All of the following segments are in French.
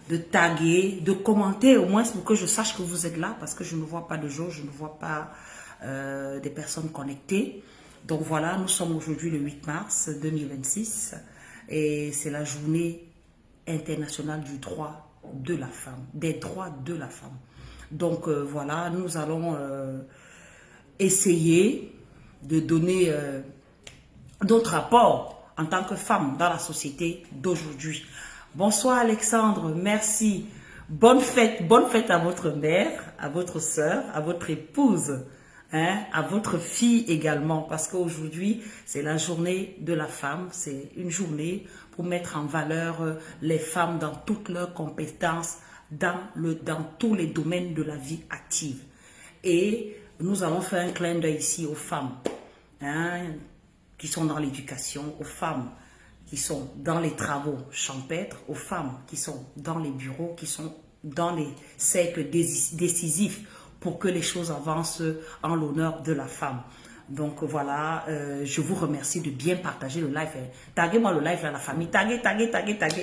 de taguer, de commenter au moins pour que je sache que vous êtes là, parce que je ne vois pas de jour, je ne vois pas des personnes connectées. Donc voilà, nous sommes aujourd'hui le 8 mars 2026 et c'est la journée internationale du droit de la femme, des droits de la femme. Donc voilà, nous allons essayer de donner notre apport en tant que femme dans la société d'aujourd'hui. Bonsoir Alexandre, merci. Bonne fête à votre mère, à votre soeur, à votre épouse, hein, à votre fille également, parce qu'aujourd'hui, c'est la journée de la femme. C'est une journée pour mettre en valeur les femmes dans toutes leurs compétences, dans tous les domaines de la vie active. Et nous allons faire un clin d'œil ici aux femmes, hein, qui sont dans l'éducation, aux femmes qui sont dans les travaux champêtres, aux femmes qui sont dans les bureaux, qui sont dans les cercles décisifs pour que les choses avancent en l'honneur de la femme. Donc voilà, je vous remercie de bien partager le live. Taguez-moi le live à la famille, taguez,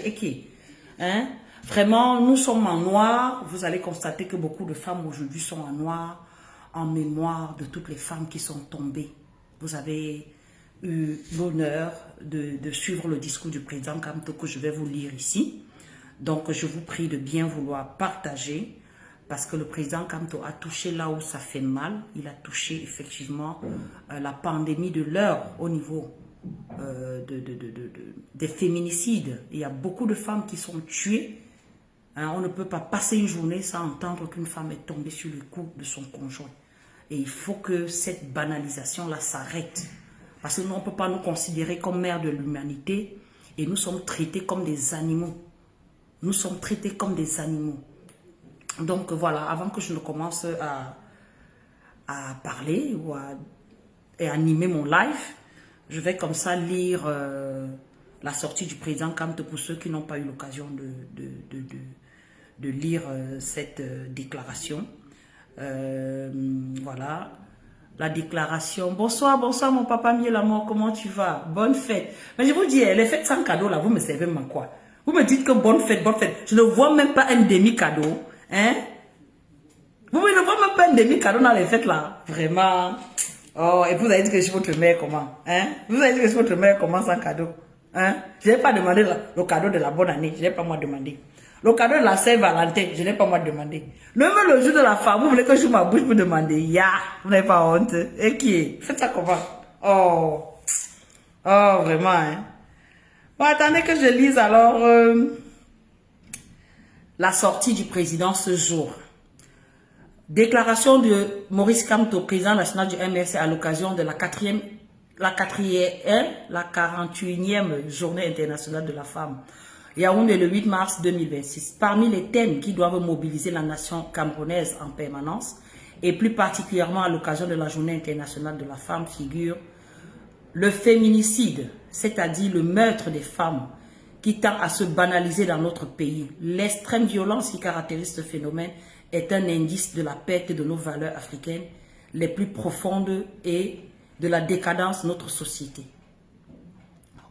et qui, hein? Vraiment, nous sommes en noir. Vous allez constater que beaucoup de femmes aujourd'hui sont en noir, en mémoire de toutes les femmes qui sont tombées. Vous avez eu l'honneur de suivre le discours du président Kamto que je vais vous lire ici. Donc, je vous prie de bien vouloir partager parce que le président Kamto a touché là où ça fait mal. Il a touché effectivement la pandémie de l'heure au niveau des féminicides. Il y a beaucoup de femmes qui sont tuées. Hein, on ne peut pas passer une journée sans entendre qu'une femme est tombée sur le cou de son conjoint. Et il faut que cette banalisation-là s'arrête. Parce que nous, on ne peut pas nous considérer comme mère de l'humanité et nous sommes traités comme des animaux. Nous sommes traités comme des animaux. Donc voilà, avant que je ne commence à parler et animer mon live, je vais comme ça lire la sortie du président Kamto pour ceux qui n'ont pas eu l'occasion de lire cette déclaration. Voilà. La déclaration. Bonsoir mon papa mieux l'amour, comment tu vas? Bonne fête. Mais je vous dis, les fêtes sans cadeau là, vous me servez même quoi? Vous me dites que bonne fête. Je ne vois même pas un demi-cadeau. Hein? Vous ne voyez même pas un demi-cadeau dans les fêtes là. Vraiment. Oh, et vous avez dit que je suis votre mère comment? Hein? Vous avez dit que je suis votre mère comment sans cadeau? Hein? Je n'ai pas demandé le cadeau de la bonne année. Je n'ai pas moi demandé. Le cadeau de la Saint-Valentin, je n'ai pas moi demandé. Même le jour de la femme, vous voulez que je ma bouche pour demander. Vous n'avez pas honte. Et qui est? Faites ça comment? Oh. Oh, vraiment, hein. Bon, attendez que je lise alors la sortie du président ce jour. Déclaration de Maurice Kamto, président national du MRC à l'occasion de la 41e journée internationale de la femme. Yaoundé le 8 mars 2026. Parmi les thèmes qui doivent mobiliser la nation camerounaise en permanence, et plus particulièrement à l'occasion de la journée internationale de la femme, figure le féminicide, c'est-à-dire le meurtre des femmes qui tend à se banaliser dans notre pays. L'extrême violence qui caractérise ce phénomène est un indice de la perte de nos valeurs africaines les plus profondes et de la décadence de notre société.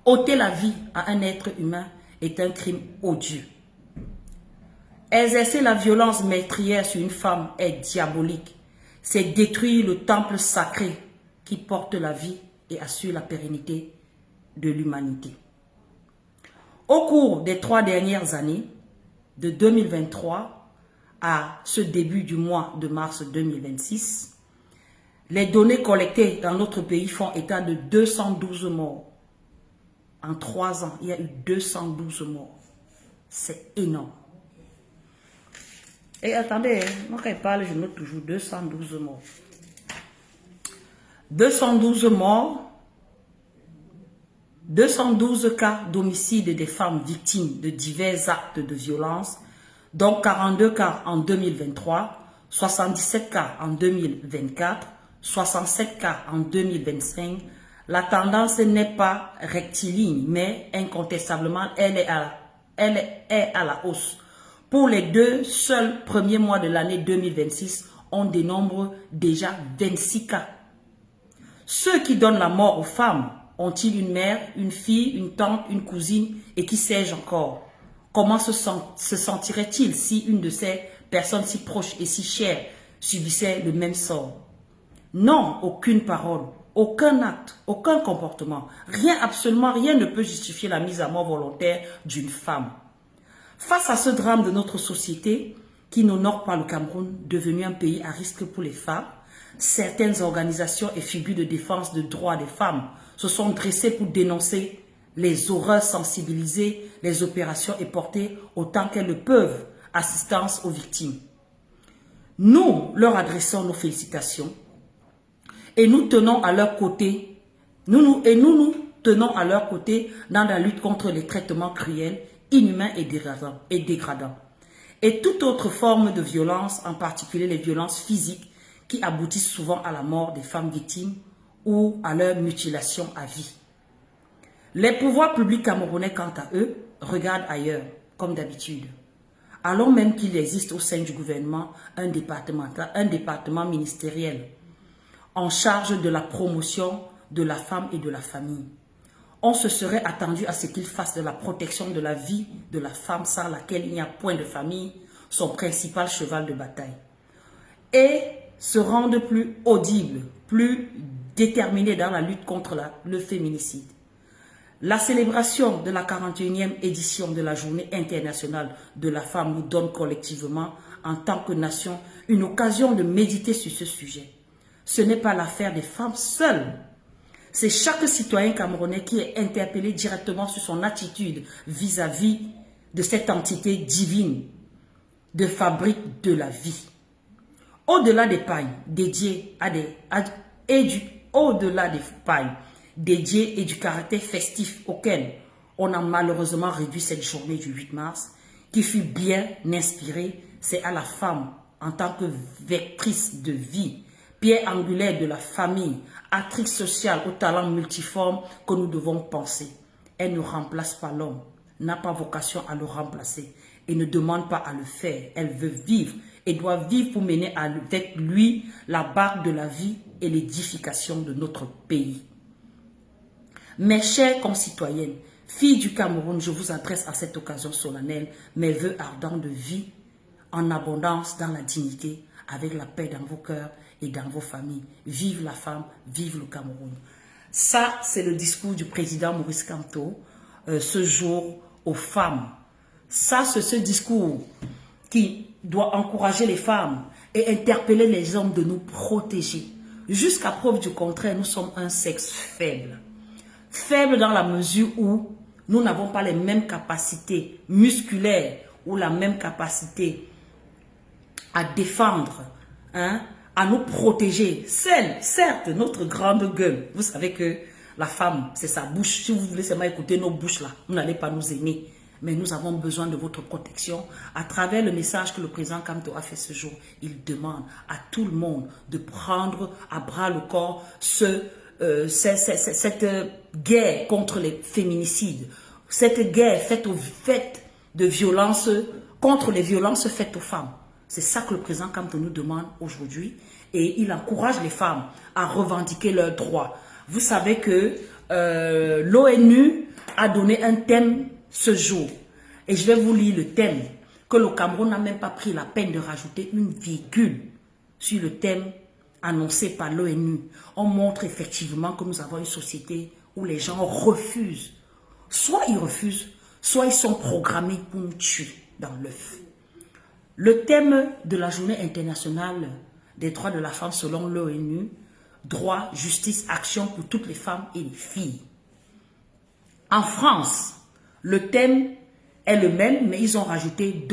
Ôter la vie à un être humain est un crime odieux. Exercer la violence meurtrière sur une femme est diabolique. C'est détruire le temple sacré qui porte la vie et assure la pérennité de l'humanité. Au cours des 3 dernières années, de 2023 à ce début du mois de mars 2026, les données collectées dans notre pays font état de 212 morts. En 3 ans, il y a eu 212 morts. C'est énorme. Et attendez, moi quand je parle, je note toujours 212 morts. 212 morts, 212 cas d'homicide des femmes victimes de divers actes de violence, dont 42 cas en 2023, 77 cas en 2024, 67 cas en 2025, la tendance n'est pas rectiligne, mais incontestablement, elle est à la hausse. Pour les 2 seuls premiers mois de l'année 2026, on dénombre déjà 26 cas. Ceux qui donnent la mort aux femmes ont-ils une mère, une fille, une tante, une cousine et qui sais-je encore? Comment se sentirait-il si une de ces personnes si proches et si chères subissait le même sort? Non, aucune parole, aucun acte, aucun comportement, rien, absolument rien ne peut justifier la mise à mort volontaire d'une femme. Face à ce drame de notre société qui n'honore pas le Cameroun, devenu un pays à risque pour les femmes, certaines organisations et figures de défense des droits des femmes se sont dressées pour dénoncer les horreurs, sensibiliser les opérations et porter autant qu'elles le peuvent assistance aux victimes. Nous leur adressons nos félicitations et nous tenons à leur côté, nous tenons à leur côté dans la lutte contre les traitements cruels, inhumains et dégradants. Et toute autre forme de violence, en particulier les violences physiques qui aboutissent souvent à la mort des femmes victimes ou à leur mutilation à vie. Les pouvoirs publics camerounais, quant à eux, regardent ailleurs, comme d'habitude. Alors même qu'il existe au sein du gouvernement un département ministériel en charge de la promotion de la femme et de la famille. On se serait attendu à ce qu'il fasse de la protection de la vie de la femme sans laquelle il n'y a point de famille son principal cheval de bataille. Et se rende plus audible, plus déterminé dans la lutte contre le féminicide. La célébration de la 41e édition de la Journée internationale de la femme nous donne collectivement, en tant que nation, une occasion de méditer sur ce sujet. Ce n'est pas l'affaire des femmes seules. C'est chaque citoyen camerounais qui est interpellé directement sur son attitude vis-à-vis de cette entité divine de fabrique de la vie. Au-delà des pailles dédiées et du caractère festif auquel on a malheureusement réduit cette journée du 8 mars, qui fut bien inspirée, c'est à la femme en tant que vectrice de vie, pierre angulaire de la famille, actrice sociale au talent multiforme que nous devons penser. Elle ne remplace pas l'homme, n'a pas vocation à le remplacer et ne demande pas à le faire. Elle veut vivre et doit vivre pour mener avec lui la barque de la vie et l'édification de notre pays. Mes chères concitoyennes, filles du Cameroun, je vous adresse à cette occasion solennelle mes vœux ardents de vie en abondance dans la dignité, avec la paix dans vos cœurs et dans vos familles. Vive la femme, vive le Cameroun. Ça, c'est le discours du président Maurice Kamto ce jour aux femmes. Ça, c'est ce discours qui doit encourager les femmes et interpeller les hommes de nous protéger. Jusqu'à preuve du contraire, nous sommes un sexe faible. Faible dans la mesure où nous n'avons pas les mêmes capacités musculaires ou la même capacité à défendre, à nous protéger. Certes, notre grande gueule. Vous savez que la femme, c'est sa bouche. Si vous voulez seulement écouter nos bouches là, vous n'allez pas nous aimer. Mais nous avons besoin de votre protection. À travers le message que le président Kamto a fait ce jour, il demande à tout le monde de prendre à bras le corps cette guerre contre les féminicides. Cette guerre faite de violence, contre les violences faites aux femmes. C'est ça que le président Kamto nous demande aujourd'hui. Et il encourage les femmes à revendiquer leurs droits. Vous savez que l'ONU a donné un thème ce jour. Et je vais vous lire le thème, que le Cameroun n'a même pas pris la peine de rajouter une virgule sur le thème annoncé par l'ONU. On montre effectivement que nous avons une société où les gens refusent. Soit ils refusent, soit ils sont programmés pour nous tuer dans l'œuf. Le thème de la Journée internationale des droits de la femme selon l'ONU, droit, justice, action pour toutes les femmes et les filles. En France, le thème est le même, mais ils ont rajouté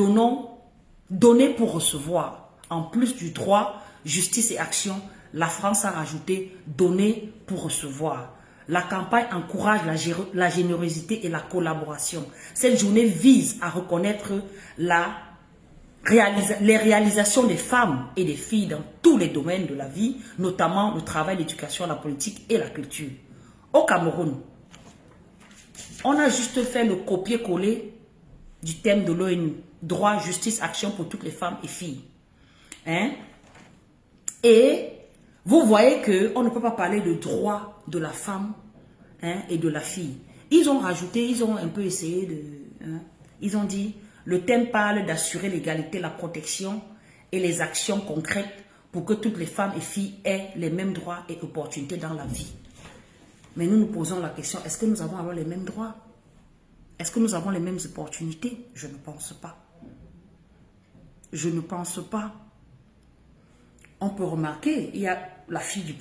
donner pour recevoir. En plus du droit, justice et action, la France a rajouté donner pour recevoir. La campagne encourage la générosité et la collaboration. Cette journée vise à reconnaître les réalisations des femmes et des filles dans tous les domaines de la vie, notamment le travail, l'éducation, la politique et la culture. Au Cameroun, on a juste fait le copier-coller du thème de l'ONU. Droit, justice, action pour toutes les femmes et filles. Et vous voyez qu'on ne peut pas parler de droit de la femme et de la fille. Ils ont rajouté, ils ont un peu essayé Ils ont dit, le thème parle d'assurer l'égalité, la protection et les actions concrètes pour que toutes les femmes et filles aient les mêmes droits et opportunités dans la vie. Mais nous nous posons la question, est-ce que nous avons alors les mêmes droits? Est-ce que nous avons les mêmes opportunités? Je ne pense pas. Je ne pense pas. On peut remarquer, il y a la fille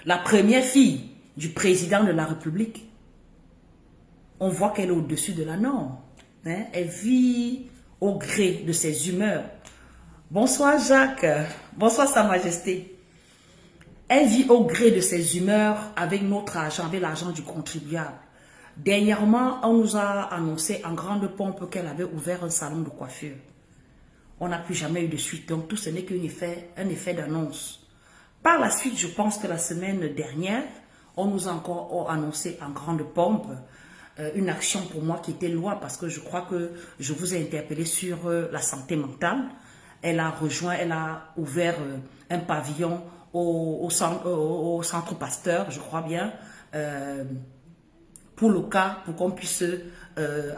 la première fille du président de la République. On voit qu'elle est au-dessus de la norme. Hein? Elle vit au gré de ses humeurs. Bonsoir Jacques. Bonsoir Sa Majesté. Elle vit au gré de ses humeurs avec notre argent, avec l'argent du contribuable. Dernièrement, on nous a annoncé en grande pompe qu'elle avait ouvert un salon de coiffure. On n'a plus jamais eu de suite, donc tout ce n'est qu'un effet d'annonce. Par la suite, je pense que la semaine dernière, on nous a encore annoncé en grande pompe une action pour moi qui était loi, parce que je crois que je vous ai interpellé sur la santé mentale. Elle a ouvert un pavillon au centre Pasteur, je crois bien, pour qu'on puisse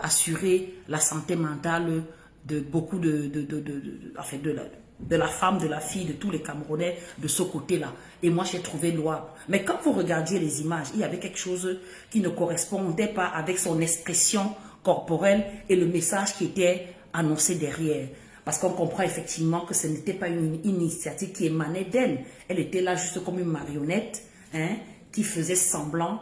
assurer la santé mentale de beaucoup de la femme, de la fille, de tous les Camerounais de ce côté-là. Et moi, j'ai trouvé louable. Mais quand vous regardiez les images, il y avait quelque chose qui ne correspondait pas avec son expression corporelle et le message qui était annoncé derrière. Parce qu'on comprend effectivement que ce n'était pas une initiative qui émanait d'elle. Elle était là juste comme une marionnette, hein, qui faisait semblant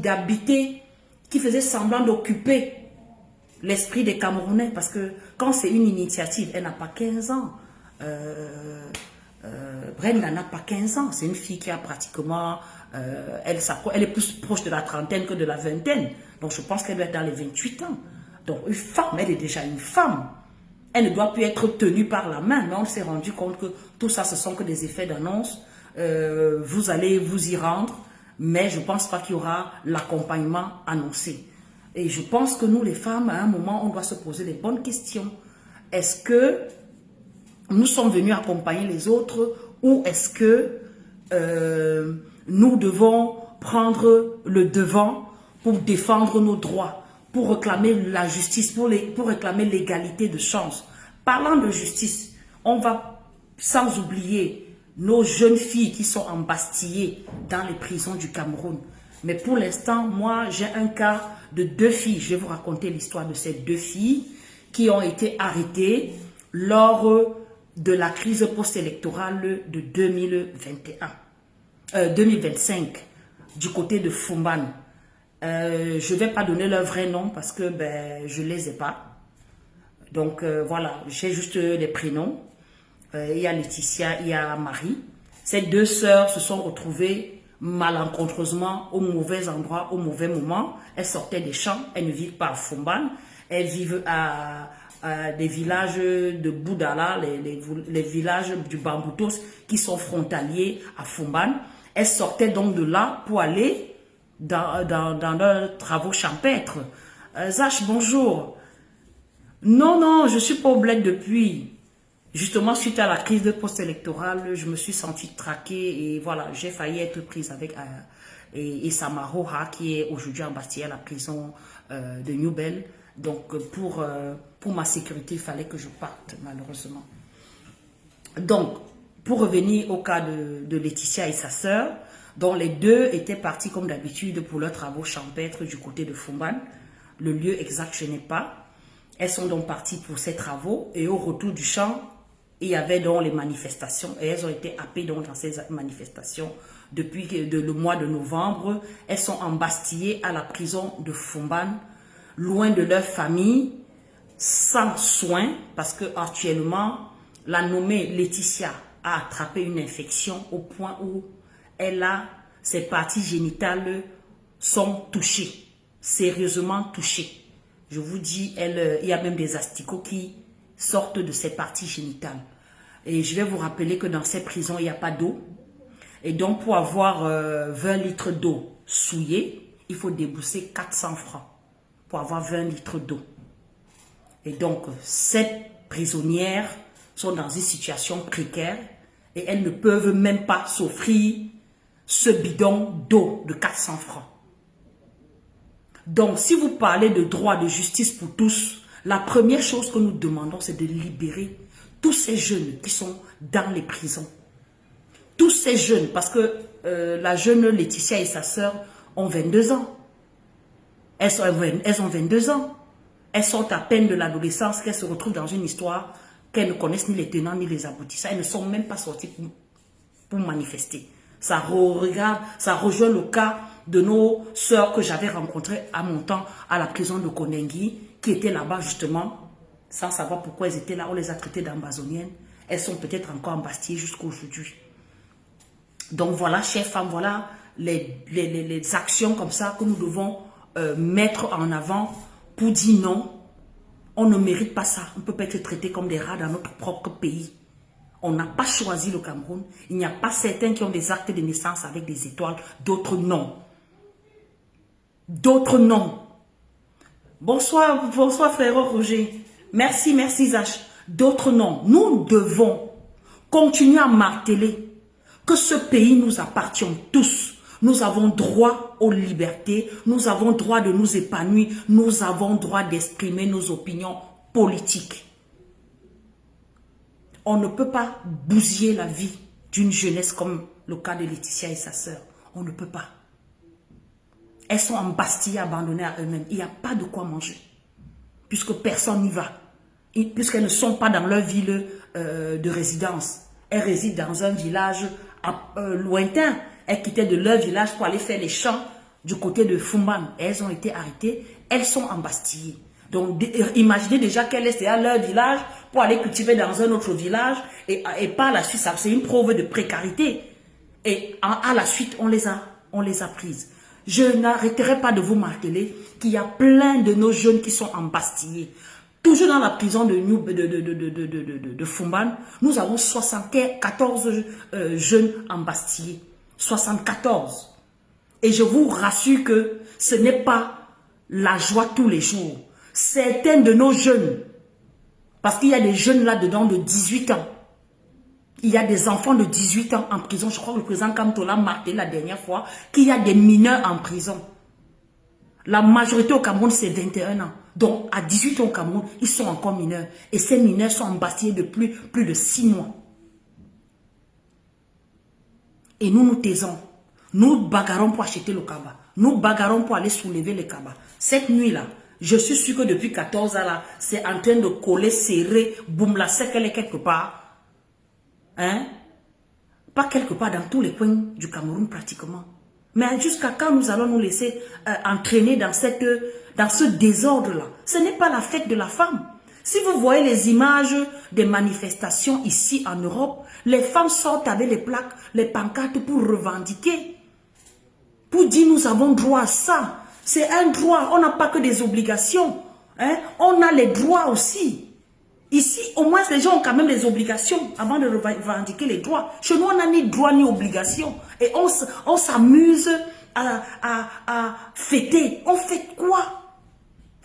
d'habiter, qui faisait semblant d'occuper l'esprit des Camerounais. Parce que quand c'est une initiative, elle n'a pas 15 ans. Brenda n'a pas 15 ans. C'est une fille qui a pratiquement... elle est plus proche de la trentaine que de la vingtaine. Donc je pense qu'elle doit être dans les 28 ans. Donc une femme, elle est déjà une femme. Elle ne doit plus être tenue par la main. Mais on s'est rendu compte que tout ça, ce sont que des effets d'annonce. Vous allez vous y rendre. Mais je ne pense pas qu'il y aura l'accompagnement annoncé. Et je pense que nous, les femmes, à un moment, on doit se poser les bonnes questions. Est-ce que nous sommes venus accompagner les autres ou est-ce que nous devons prendre le devant pour défendre nos droits, pour réclamer la justice, pour réclamer l'égalité de chance? Parlant de justice, on va sans oublier nos jeunes filles qui sont embastillées dans les prisons du Cameroun. Mais pour l'instant, moi, j'ai un cas de 2 filles. Je vais vous raconter l'histoire de ces 2 filles qui ont été arrêtées lors de la crise post-électorale de 2025 du côté de Fumban. Je ne vais pas donner leur vrai nom parce que je ne les ai pas. Donc voilà, j'ai juste les prénoms. Il y a Laetitia, il y a Marie. Ces 2 sœurs se sont retrouvées malencontreusement au mauvais endroit, au mauvais moment. Elles sortaient des champs, elles ne vivent pas à Fumban. Elles vivent à des villages de Boudala, les villages du Bamboutos qui sont frontaliers à Fumban. Elles sortaient donc de là pour aller dans leurs travaux champêtres. Zach, bonjour. Non, je suis pas au bled depuis. Justement, suite à la crise de post-électorale, je me suis sentie traquée et voilà, j'ai failli être prise avec Samaroha qui est aujourd'hui embastillée à la prison de New Bell. Donc, pour ma sécurité, il fallait que je parte, malheureusement. Donc, pour revenir au cas de Laetitia et sa sœur, dont les 2 étaient partis comme d'habitude pour leurs travaux champêtres du côté de Fumban. Le lieu exact, je n'ai pas. Elles sont donc parties pour ces travaux et au retour du champ, il y avait donc les manifestations et elles ont été happées donc dans ces manifestations depuis le mois de novembre. Elles sont embastillées à la prison de Fumban, loin de leur famille, sans soins, parce que actuellement, la nommée Laetitia a attrapé une infection au point où ses parties génitales sont touchées, sérieusement touchées. Je vous dis, il y a même des asticots qui sortent de ses parties génitales. Et je vais vous rappeler que dans ces prisons, il n'y a pas d'eau. Et donc, pour avoir 20 litres d'eau souillée, il faut débourser 400 francs pour avoir 20 litres d'eau. Et donc, ces prisonnières sont dans une situation précaire et elles ne peuvent même pas s'offrir ce bidon d'eau de 400 francs. Donc, si vous parlez de droit de justice pour tous, la première chose que nous demandons, c'est de libérer tous ces jeunes qui sont dans les prisons. Tous ces jeunes, parce que la jeune Laetitia et sa sœur ont 22 ans. Elles ont 22 ans. Elles sortent à peine de l'adolescence, qu'elles se retrouvent dans une histoire qu'elles ne connaissent ni les tenants ni les aboutissants. Elles ne sont même pas sorties pour manifester. Ça rejoint le cas de nos sœurs que j'avais rencontrées à mon temps à la prison de Konengi, qui étaient là-bas justement, sans savoir pourquoi elles étaient là. On les a traitées d'ambazoniennes. Elles sont peut-être encore embastillées jusqu'à aujourd'hui. Donc voilà, chères femmes, voilà les actions comme ça que nous devons mettre en avant pour dire non. On ne mérite pas ça. On ne peut pas être traité comme des rats dans notre propre pays. On n'a pas choisi le Cameroun. Il n'y a pas certains qui ont des actes de naissance avec des étoiles, d'autres non. D'autres non. Bonsoir, bonsoir frère Roger. Merci, merci Zach. D'autres non. Nous devons continuer à marteler que ce pays nous appartient tous. Nous avons droit aux libertés, nous avons droit de nous épanouir, nous avons droit d'exprimer nos opinions politiques. On ne peut pas bousiller la vie d'une jeunesse comme le cas de Laetitia et sa sœur. On ne peut pas. Elles sont embastillées, abandonnées à eux-mêmes. Il n'y a pas de quoi manger, puisque personne n'y va. Puisqu'elles ne sont pas dans leur ville de résidence. Elles résident dans un village lointain. Elles quittaient de leur village pour aller faire les champs du côté de Fumban. Elles ont été arrêtées. Elles sont embastillées. Donc, imaginez déjà qu'elles laissent à leur village pour aller cultiver dans un autre village. Et par la suite, c'est une preuve de précarité. Et à la suite, on les a prises. Je n'arrêterai pas de vous marteler qu'il y a plein de nos jeunes qui sont embastillés. Toujours dans la prison de Fumban, nous avons 74 jeunes embastillés. 74. Et je vous rassure que ce n'est pas la joie tous les jours. Certains de nos jeunes, parce qu'il y a des jeunes là-dedans de 18 ans, il y a des enfants de 18 ans en prison. Je crois que le président Kamtola l'a marqué la dernière fois, qu'il y a des mineurs en prison. La majorité au Cameroun, c'est 21 ans. Donc, à 18 ans au Cameroun, ils sont encore mineurs. Et ces mineurs sont embastillés depuis plus de 6 mois. Et nous nous taisons. Nous bagarrons pour acheter le kaba. Nous bagarrons pour aller soulever le kaba. Cette nuit-là, je suis sûr que depuis 14 ans, là, c'est en train de coller, serrer, boum, la sec, elle est quelque part. Hein? Pas quelque part, dans tous les coins du Cameroun pratiquement. Mais jusqu'à quand nous allons nous laisser entraîner dans ce désordre-là? Ce n'est pas la fête de la femme. Si vous voyez les images des manifestations ici en Europe, les femmes sortent avec les plaques, les pancartes pour revendiquer. Pour dire nous avons droit à ça. C'est un droit, on n'a pas que des obligations. Hein? On a les droits aussi. Ici, au moins, les gens ont quand même des obligations avant de revendiquer les droits. Chez nous, on n'a ni droit ni obligation. Et on s'amuse à fêter. On fête quoi?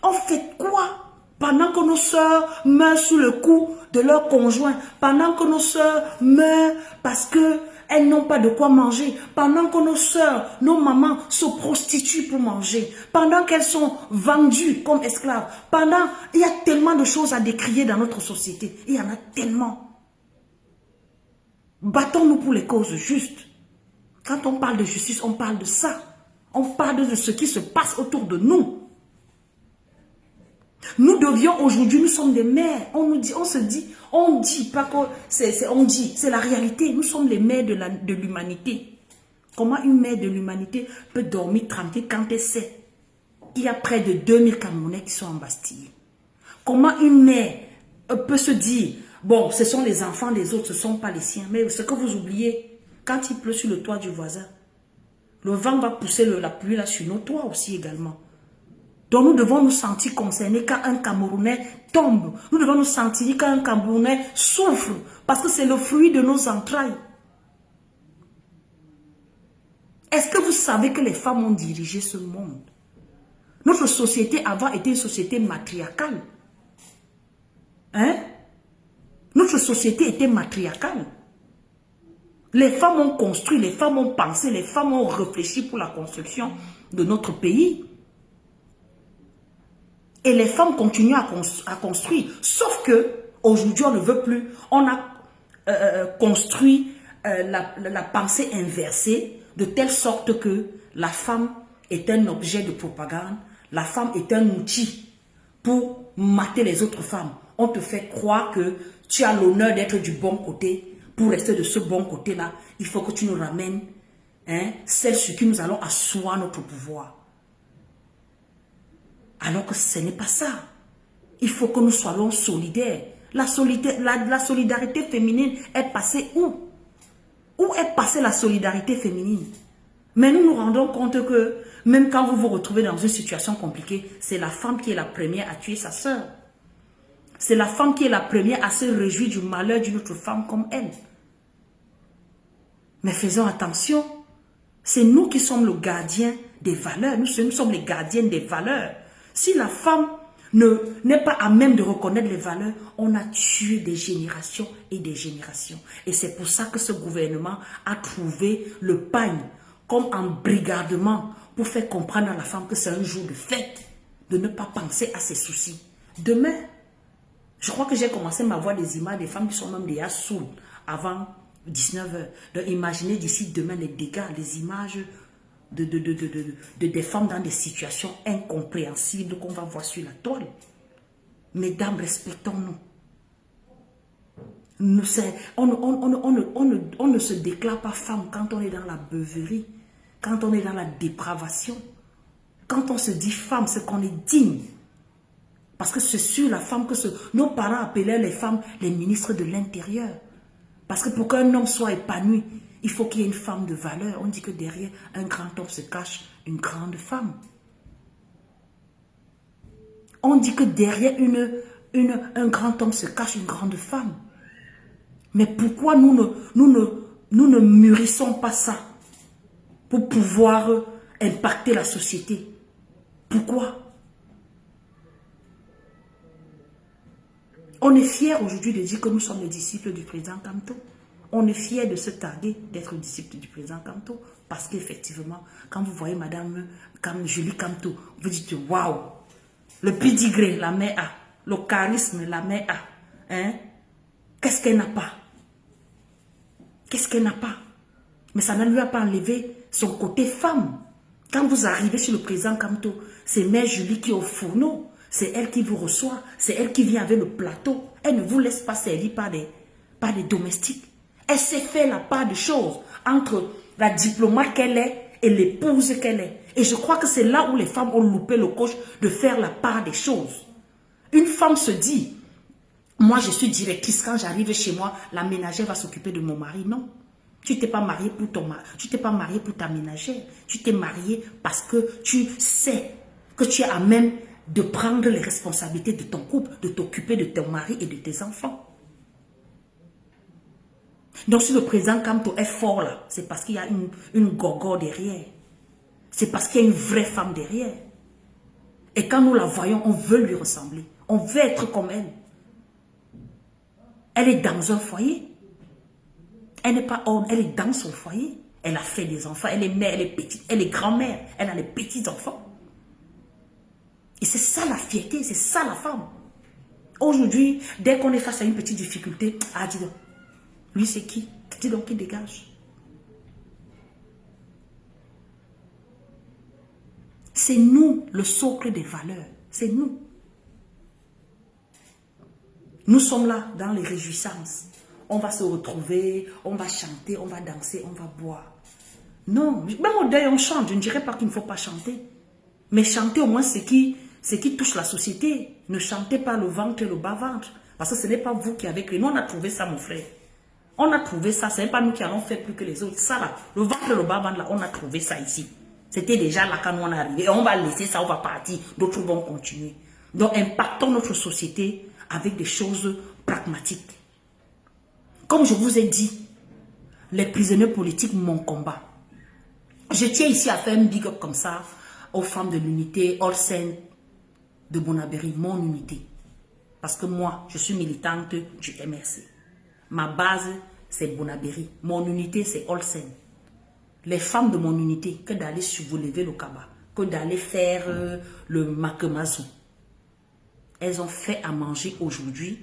On fête quoi? Pendant que nos sœurs meurent sous le coup de leur conjoint. Pendant que nos sœurs meurent parce qu'elles n'ont pas de quoi manger. Pendant que nos sœurs, nos mamans se prostituent pour manger. Pendant qu'elles sont vendues comme esclaves. Il y a tellement de choses à décrier dans notre société. Il y en a tellement. Battons-nous pour les causes justes. Quand on parle de justice, on parle de ça. On parle de ce qui se passe autour de nous. Nous devions aujourd'hui, nous sommes des mères. On dit pas que c'est la réalité. Nous sommes les mères de l'humanité. Comment une mère de l'humanité peut dormir tranquille quand elle sait qu'il y a près de 2000 Camerounais qui sont embastillés? Comment une mère peut se dire, bon, ce sont les enfants des autres, ce ne sont pas les siens. Mais ce que vous oubliez, quand il pleut sur le toit du voisin, le vent va pousser la pluie là sur nos toits aussi également. Donc nous devons nous sentir concernés quand un Camerounais tombe. Nous devons nous sentir quand un Camerounais souffre. Parce que c'est le fruit de nos entrailles. Est-ce que vous savez que les femmes ont dirigé ce monde? Notre société avant était une société matriarcale. Hein? Notre société était matriarcale. Les femmes ont construit, les femmes ont pensé, les femmes ont réfléchi pour la construction de notre pays. Et les femmes continuent à construire. Sauf que aujourd'hui, on ne veut plus. On a construit la pensée inversée de telle sorte que la femme est un objet de propagande. La femme est un outil pour mater les autres femmes. On te fait croire que tu as l'honneur d'être du bon côté. Pour rester de ce bon côté-là, il faut que tu nous ramènes celles sur qui nous allons asseoir notre pouvoir. Alors que ce n'est pas ça. Il faut que nous soyons solidaires. La solidarité féminine est passée où? Où est passée la solidarité féminine? Mais nous nous rendons compte que même quand vous vous retrouvez dans une situation compliquée, c'est la femme qui est la première à tuer sa sœur. C'est la femme qui est la première à se réjouir du malheur d'une autre femme comme elle. Mais faisons attention. C'est nous qui sommes le gardien des valeurs. Nous sommes les gardiens des valeurs. Si la femme n'est pas à même de reconnaître les valeurs, on a tué des générations et des générations. Et c'est pour ça que ce gouvernement a trouvé le pagne comme embrigadement pour faire comprendre à la femme que c'est un jour de fête, de ne pas penser à ses soucis. Demain, je crois que j'ai commencé à voir des images des femmes qui sont même déjà saoules avant 19h. Donc imaginez d'ici demain les dégâts, les images des femmes dans des situations incompréhensibles qu'on va voir sur la toile. Mesdames, respectons-nous. On ne se déclare pas femme quand on est dans la beuverie, quand on est dans la dépravation. Quand on se dit femme, c'est qu'on est digne. Parce que c'est sur la femme que nos parents appelaient les femmes les ministres de l'Intérieur. Parce que pour qu'un homme soit épanoui, il faut qu'il y ait une femme de valeur. On dit que derrière un grand homme se cache une grande femme. On dit que derrière un grand homme se cache une grande femme. Mais pourquoi nous ne mûrissons pas ça pour pouvoir impacter la société? Pourquoi? On est fiers aujourd'hui de dire que nous sommes les disciples du président Kamto. On est fiers de se targuer d'être disciples du président Kamto. Parce qu'effectivement, quand vous voyez Madame Julie Kamto, vous dites waouh, le pédigré, la mère a, le charisme, la mère a. Qu'est-ce qu'elle n'a pas? Qu'est-ce qu'elle n'a pas? Mais ça ne lui a pas enlevé son côté femme. Quand vous arrivez chez le président Kamto, c'est Mère Julie qui est au fourneau. C'est elle qui vous reçoit. C'est elle qui vient avec le plateau. Elle ne vous laisse pas servir par des domestiques. Elle sait faire la part de choses entre la diplomate qu'elle est et l'épouse qu'elle est. Et je crois que c'est là où les femmes ont loupé le coche de faire la part des choses. Une femme se dit, moi je suis directrice, quand j'arrive chez moi, la ménagère va s'occuper de mon mari. Non. Tu t'es pas mariée pour ton mari, tu t'es pas mariée pour ta ménagère. Tu t'es mariée parce que tu sais que tu es à même de prendre les responsabilités de ton couple, de t'occuper de ton mari et de tes enfants. Donc si le président Kamto est fort là, c'est parce qu'il y a une gogo derrière. C'est parce qu'il y a une vraie femme derrière. Et quand nous la voyons, on veut lui ressembler. On veut être comme elle. Elle est dans un foyer. Elle n'est pas homme, elle est dans son foyer. Elle a fait des enfants, elle est mère, elle est petite, elle est grand-mère, elle a les petits-enfants. Et c'est ça la fierté, c'est ça la femme. Aujourd'hui, dès qu'on est face à une petite difficulté, ah dis donc, lui c'est qui? Dis donc qui dégage. C'est nous le socle des valeurs, c'est nous. Nous sommes là dans les réjouissances. On va se retrouver, on va chanter, on va danser, on va boire. Non, même au deuil on chante, je ne dirais pas qu'il ne faut pas chanter. Mais chanter au moins ce qui touche la société. Ne chantez pas le ventre et le bas-ventre. Parce que ce n'est pas vous qui avez créé. Nous, on a trouvé ça, mon frère. On a trouvé ça. Ce n'est pas nous qui allons faire plus que les autres. Ça, là, le ventre et le bas-ventre, là, on a trouvé ça ici. C'était déjà là quand nous on est arrivé. Et on va laisser ça, on va partir. D'autres vont continuer. Donc, impactons notre société avec des choses pragmatiques. Comme je vous ai dit, les prisonniers politiques, mon combat. Je tiens ici à faire un big up comme ça aux femmes de l'unité, All Saints de Bonabéry, mon unité. Parce que moi, je suis militante du MRC. Ma base, c'est Bonabéry. Mon unité, c'est All Saints. Les femmes de mon unité, que d'aller vous lever le Kaba, que d'aller faire le Makemazu. elles ont fait à manger aujourd'hui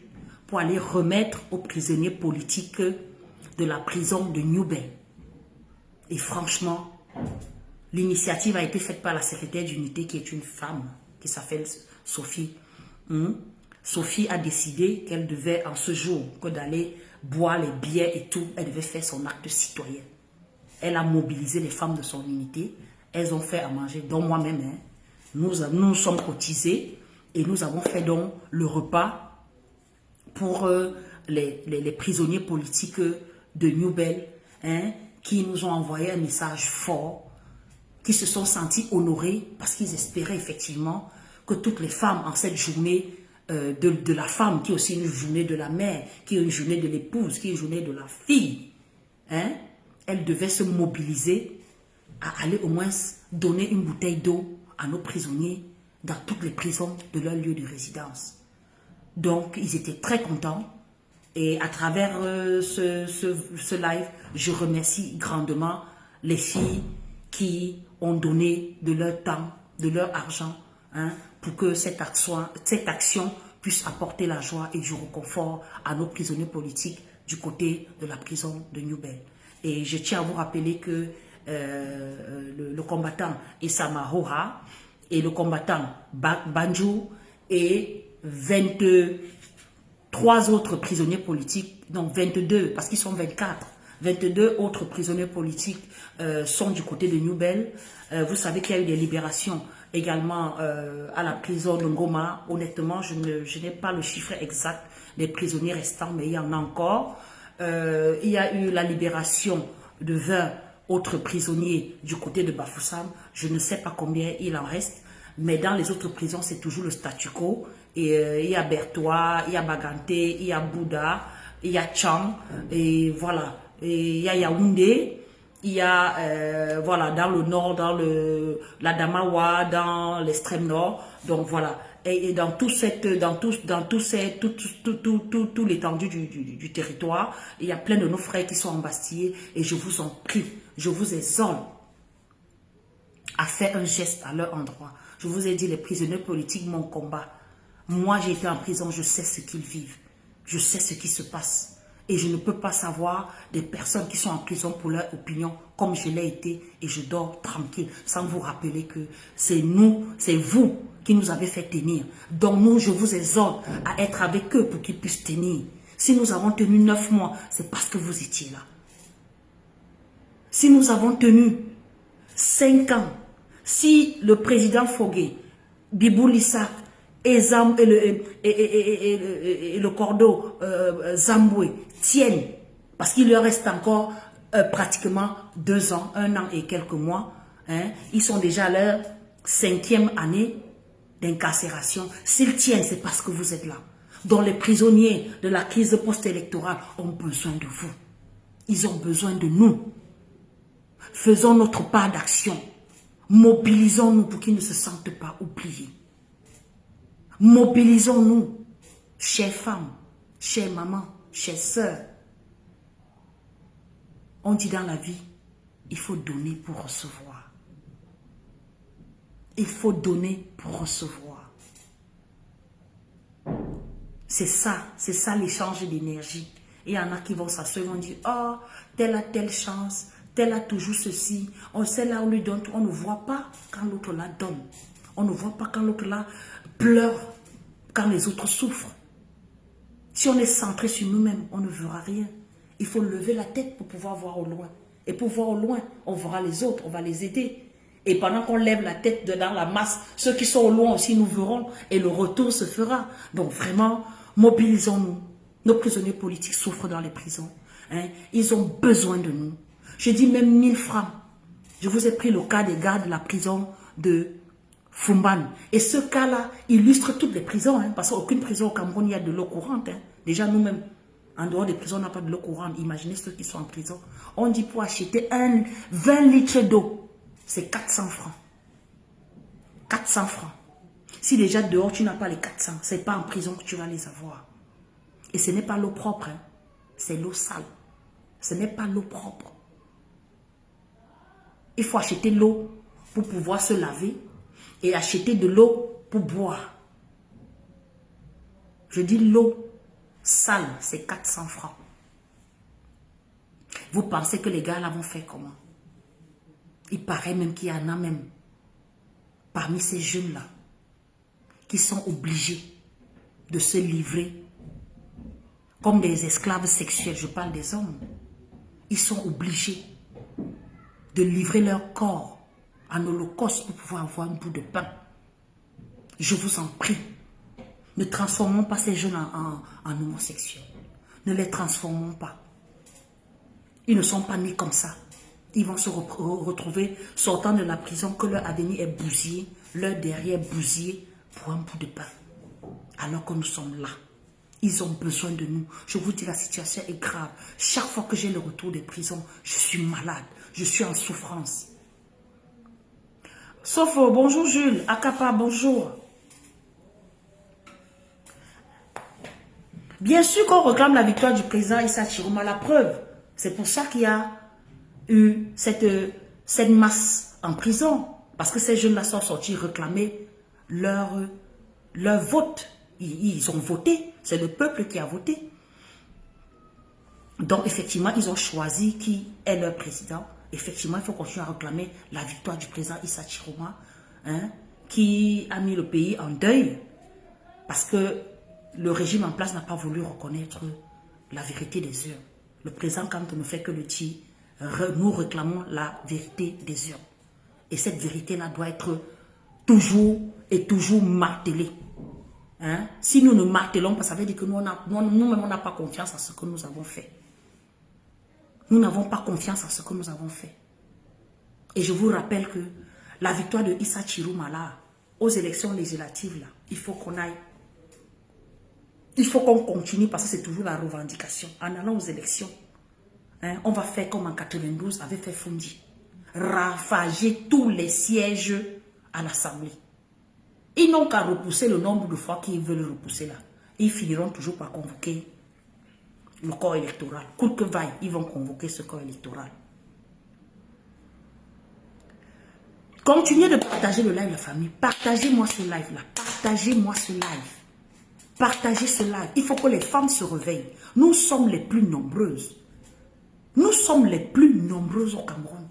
pour aller remettre aux prisonniers politiques de la prison de New Bay. Et franchement, l'initiative a été faite par la secrétaire d'unité qui est une femme qui s'appelle Sophie. Sophie a décidé qu'elle devait en ce jour que d'aller boire les billets et tout, elle devait faire son acte citoyen. Elle a mobilisé les femmes de son unité. Elles ont fait à manger, dont moi-même. Nous sommes cotisés et nous avons fait donc le repas pour les prisonniers politiques de New Bell, qui nous ont envoyé un message fort, qui se sont sentis honorés parce qu'ils espéraient effectivement que toutes les femmes en cette journée de la femme, qui est aussi une journée de la mère, qui est une journée de l'épouse, qui est une journée de la fille, elles devaient se mobiliser à aller au moins donner une bouteille d'eau à nos prisonniers dans toutes les prisons de leur lieu de résidence. Donc, ils étaient très contents. Et à travers ce live, je remercie grandement les filles qui ont donné de leur temps, de leur argent, pour que cette action puisse apporter la joie et du réconfort à nos prisonniers politiques du côté de la prison de New Bell. Et je tiens à vous rappeler que le combattant Issa Mahoha et le combattant Banjou et 23 autres prisonniers politiques, donc 22 parce qu'ils sont 24, 22 autres prisonniers politiques sont du côté de New Bell. Vous savez qu'il y a eu des libérations également à la prison de Ngoma. Honnêtement, je n'ai pas le chiffre exact des prisonniers restants, mais il y en a encore. Il y a eu la libération de 20 autres prisonniers du côté de Bafoussam. Je ne sais pas combien il en reste, mais dans les autres prisons, c'est toujours le statu quo. Et il y a Bertois, il y a Baganté, il y a Bouddha, il y a Chang, et voilà. Et il y a Yaoundé, il y a voilà, dans le nord, dans la Damawa, dans l'extrême nord. Donc voilà. Et dans tout l'étendue du territoire, il y a plein de nos frères qui sont embastillés. Et je vous en prie, je vous exhorte à faire un geste à leur endroit. Je vous ai dit, les prisonniers politiques, mon combat. Moi, j'ai été en prison, je sais ce qu'ils vivent. Je sais ce qui se passe. Et je ne peux pas savoir des personnes qui sont en prison pour leur opinion, comme je l'ai été, et je dors tranquille, sans vous rappeler que c'est nous, c'est vous qui nous avez fait tenir. Donc nous, je vous exhorte à être avec eux pour qu'ils puissent tenir. Si nous avons tenu 9 mois, c'est parce que vous étiez là. Si nous avons tenu 5 ans, si le président Fogué, Bibou Lissa et le cordeau Zamboué tiennent, parce qu'il leur reste encore pratiquement 2 ans, 1 an et quelques mois, ils sont déjà à leur 5e année d'incarcération. S'ils tiennent, c'est parce que vous êtes là. Donc les prisonniers de la crise post-électorale ont besoin de vous. Ils ont besoin de nous. Faisons notre part d'action. Mobilisons-nous pour qu'ils ne se sentent pas oubliés. Mobilisons-nous, chères femmes, chères mamans, chères sœurs. On dit dans la vie, il faut donner pour recevoir. Il faut donner pour recevoir. C'est ça l'échange d'énergie. Et il y en a qui vont s'asseoir et vont dire, oh, tel a telle chance, tel a toujours ceci. On sait là, on lui donne tout. On ne voit pas quand l'autre la donne. On ne voit pas quand l'autre là pleure, quand les autres souffrent. Si on est centré sur nous-mêmes, on ne verra rien. Il faut lever la tête pour pouvoir voir au loin. Et pour voir au loin, on verra les autres, on va les aider. Et pendant qu'on lève la tête dans la masse, ceux qui sont au loin aussi nous verront et le retour se fera. Donc vraiment, mobilisons-nous. Nos prisonniers politiques souffrent dans les prisons. Ils ont besoin de nous. Je dis même 1000 francs. Je vous ai pris le cas des gars de la prison de Fumban. Et ce cas-là illustre toutes les prisons. Parce qu'aucune prison au Cameroun, il y a de l'eau courante. Déjà nous-mêmes, en dehors des prisons, on n'a pas de l'eau courante. Imaginez ceux qui sont en prison. On dit pour acheter 20 litres d'eau, c'est 400 francs. 400 francs. Si déjà dehors, tu n'as pas les 400, ce n'est pas en prison que tu vas les avoir. Et ce n'est pas l'eau propre, c'est l'eau sale. Ce n'est pas l'eau propre. Il faut acheter l'eau pour pouvoir se laver et acheter de l'eau pour boire. Je dis l'eau sale, c'est 400 francs. Vous pensez que les gars là vont faire comment? Il paraît même qu'il y en a même parmi ces jeunes-là qui sont obligés de se livrer comme des esclaves sexuels. Je parle des hommes. Ils sont obligés de livrer leur corps en holocauste pour pouvoir avoir un bout de pain. Je vous en prie, ne transformons pas ces jeunes en homosexuels. Ne les transformons pas. Ils ne sont pas nés comme ça. Ils vont se retrouver sortant de la prison que leur avenir est bousillé, leur derrière bousillé pour un bout de pain. Alors que nous sommes là. Ils ont besoin de nous. Je vous dis, la situation est grave. Chaque fois que j'ai le retour des prisons, je suis malade. Je suis en souffrance. Sauf, bonjour Jules. Akapa, bonjour. Bien sûr qu'on réclame la victoire du président Issa Chiroma, la preuve. C'est pour ça qu'il y a eu cette masse en prison. Parce que ces jeunes-là sont sortis réclamer leur vote. Ils ont voté. C'est le peuple qui a voté. Donc, effectivement, ils ont choisi qui est leur président. Effectivement, il faut continuer à réclamer la victoire du président Issa Chiroma, hein, qui a mis le pays en deuil. Parce que le régime en place n'a pas voulu reconnaître la vérité des urnes. Le président Kante ne fait que le dire. Nous réclamons la vérité des urnes. Et cette vérité-là doit être toujours et toujours martelée. Hein? Si nous ne martelons pas, ça veut dire que nous-mêmes, on n'a pas confiance en ce que nous avons fait. Nous n'avons pas confiance en ce que nous avons fait. Et je vous rappelle que la victoire de Issa Chiroma, là, aux élections législatives, là, il faut qu'on aille. Il faut qu'on continue parce que c'est toujours la revendication. En allant aux élections, hein, on va faire comme en 92 avait fait Fondi. Ravager tous les sièges à l'Assemblée. Ils n'ont qu'à repousser le nombre de fois qu'ils veulent repousser là. Ils finiront toujours par convoquer le corps électoral. Coûte que vaille, ils vont convoquer ce corps électoral. Continuez de partager le live, la famille. Partagez-moi ce live-là. Partagez-moi ce live. Partagez ce live. Il faut que les femmes se réveillent. Nous sommes les plus nombreuses. Nous sommes les plus nombreuses au Cameroun.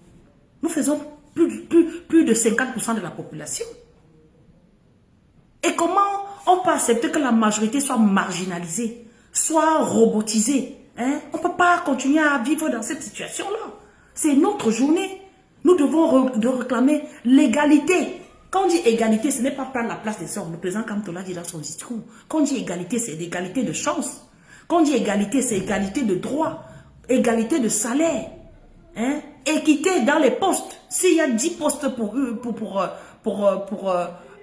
Nous faisons plus de 50% de la population. Et comment on peut accepter que la majorité soit marginalisée, soit robotisée, hein? On ne peut pas continuer à vivre dans cette situation-là. C'est notre journée. Nous devons réclamer l'égalité. Quand on dit égalité, ce n'est pas prendre la place des hommes. Le président Kamtola dit dans son discours. Quand on dit égalité, c'est l'égalité de chance. Quand on dit égalité, c'est égalité de droit, égalité de salaire, hein? Équité dans les postes. S'il y a 10 postes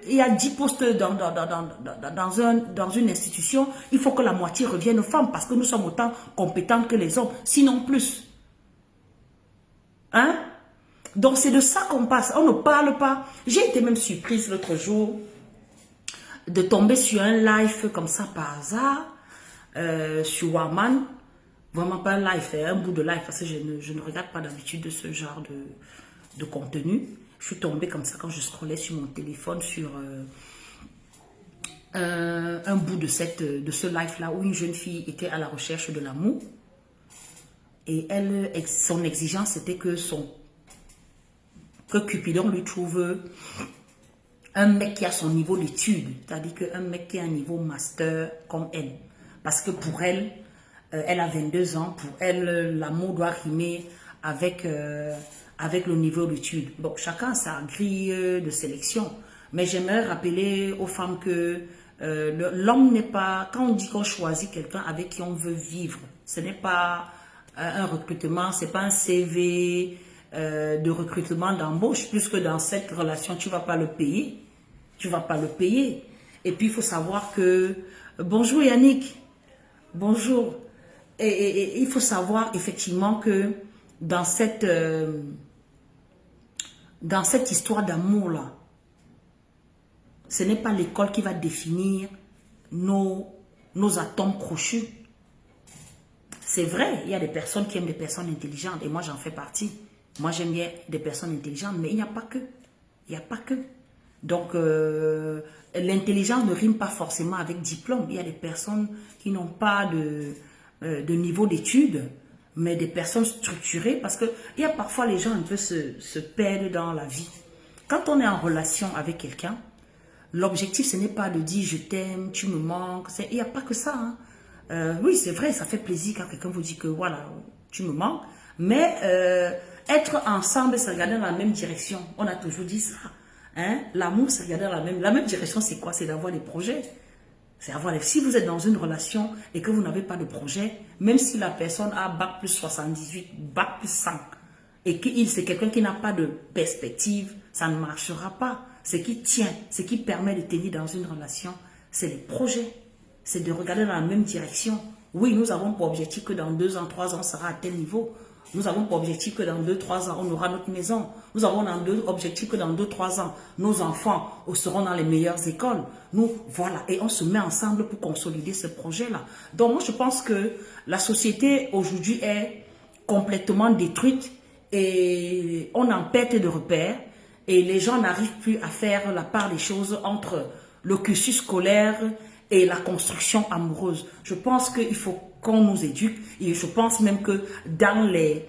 il y a 10 postes dans une institution, il faut que la moitié revienne aux femmes parce que nous sommes autant compétentes que les hommes, sinon plus. Hein? Donc c'est de ça qu'on passe. On ne parle pas. J'ai été même surprise l'autre jour de tomber sur un live comme ça par hasard sur Warman. Vraiment pas un live, un bout de live parce que je ne regarde pas d'habitude de ce genre de contenu. Je suis tombée comme ça quand je scrollais sur mon téléphone sur un bout de ce live-là où une jeune fille était à la recherche de l'amour. Et son exigence, c'était que Cupidon lui trouve un mec qui a son niveau d'études. C'est-à-dire qu'un mec qui a un niveau master comme elle. Parce que pour elle, elle a 22 ans. Pour elle, l'amour doit rimer avec le niveau d'études. Bon, chacun a sa grille de sélection. Mais j'aimerais rappeler aux femmes que l'homme n'est pas... Quand on dit qu'on choisit quelqu'un avec qui on veut vivre, ce n'est pas un recrutement, ce n'est pas un CV de recrutement d'embauche. Puisque dans cette relation, tu ne vas pas le payer. Tu ne vas pas le payer. Et puis, il faut savoir que... Bonjour Yannick. Bonjour. Et il faut savoir effectivement que dans cette histoire d'amour-là, ce n'est pas l'école qui va définir nos atomes crochus. C'est vrai, il y a des personnes qui aiment des personnes intelligentes et moi j'en fais partie. Moi j'aime bien des personnes intelligentes, mais il n'y a pas que. Il n'y a pas que. Donc, l'intelligence ne rime pas forcément avec diplôme. Il y a des personnes qui n'ont pas de niveau d'études, mais des personnes structurées, parce que il y a parfois les gens un peu se perdent dans la vie. Quand on est en relation avec quelqu'un, l'objectif, ce n'est pas de dire je t'aime, tu me manques. Il n'y a pas que ça. Hein. Oui, c'est vrai, ça fait plaisir quand quelqu'un vous dit que voilà, tu me manques. Mais être ensemble, c'est regarder dans la même direction. On a toujours dit ça. Hein? L'amour, c'est regarder dans la même direction. C'est quoi? C'est d'avoir des projets. C'est avoir, si vous êtes dans une relation et que vous n'avez pas de projet, même si la personne a bac plus 78, bac plus 100, et qu'il c'est quelqu'un qui n'a pas de perspective, ça ne marchera pas. Ce qui tient, ce qui permet de tenir dans une relation, c'est les projets. C'est de regarder dans la même direction. Oui, nous avons pour objectif que dans 2 ans, 3 ans, on sera à tel niveau. Nous avons pour objectif que dans 2, 3 ans, on aura notre maison. Nous avons objectif que dans 2, 3 ans, nos enfants seront dans les meilleures écoles. Nous, voilà, et on se met ensemble pour consolider ce projet-là. Donc, moi, je pense que la société aujourd'hui est complètement détruite et on en perte de repères et les gens n'arrivent plus à faire la part des choses entre le cursus scolaire et la construction amoureuse. Je pense qu'il faut qu'on nous éduque et je pense même que dans les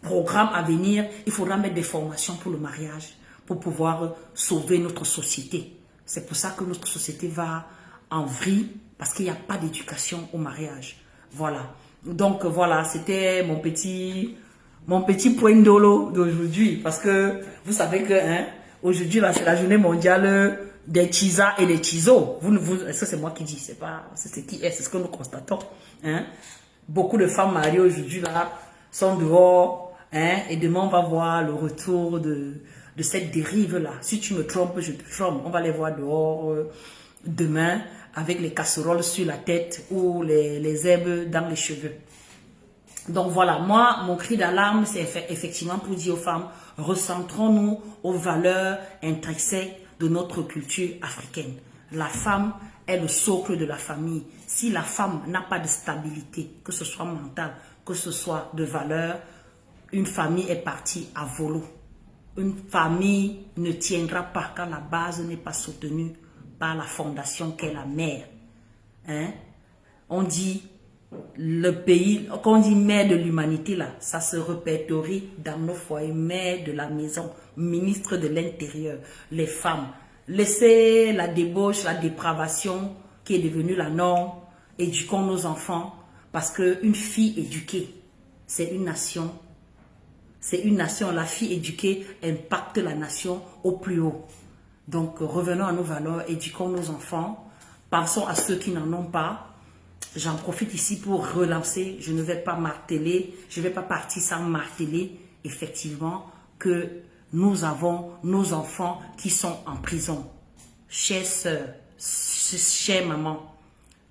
programmes à venir, il faudra mettre des formations pour le mariage pour pouvoir sauver notre société. C'est pour ça que notre société va en vrille parce qu'il n'y a pas d'éducation au mariage. Voilà. Donc voilà, c'était mon petit point d'olo d'aujourd'hui parce que vous savez que aujourd'hui là c'est la journée mondiale des tisas et des tisos. Est-ce que c'est moi qui dis? C'est pas, c'est ce que nous constatons. Hein? Beaucoup de femmes mariées aujourd'hui là sont dehors et demain on va voir le retour de cette dérive là. Si tu me trompes, je te trompe. On va les voir dehors demain avec les casseroles sur la tête ou les herbes dans les cheveux. Donc voilà, moi, mon cri d'alarme, c'est effectivement pour dire aux femmes, recentrons-nous aux valeurs intrinsèques de notre culture africaine. La femme est le socle de la famille. Si la femme n'a pas de stabilité, que ce soit mentale, que ce soit de valeur, une famille est partie à volo. Une famille ne tiendra pas quand la base n'est pas soutenue par la fondation qu'est la mère. Hein? On dit le pays, quand on dit mère de l'humanité là, ça se répertorie dans nos foyers, mère de la maison, ministre de l'Intérieur, les femmes. Laissez la débauche, la dépravation qui est devenue la norme, éduquons nos enfants, parce qu'une fille éduquée, c'est une nation. C'est une nation, la fille éduquée impacte la nation au plus haut. Donc revenons à nos valeurs, éduquons nos enfants, pensons à ceux qui n'en ont pas. J'en profite ici pour relancer, je ne vais pas marteler, je ne vais pas partir sans marteler, effectivement, que nous avons nos enfants qui sont en prison. Chères sœurs, chères mamans,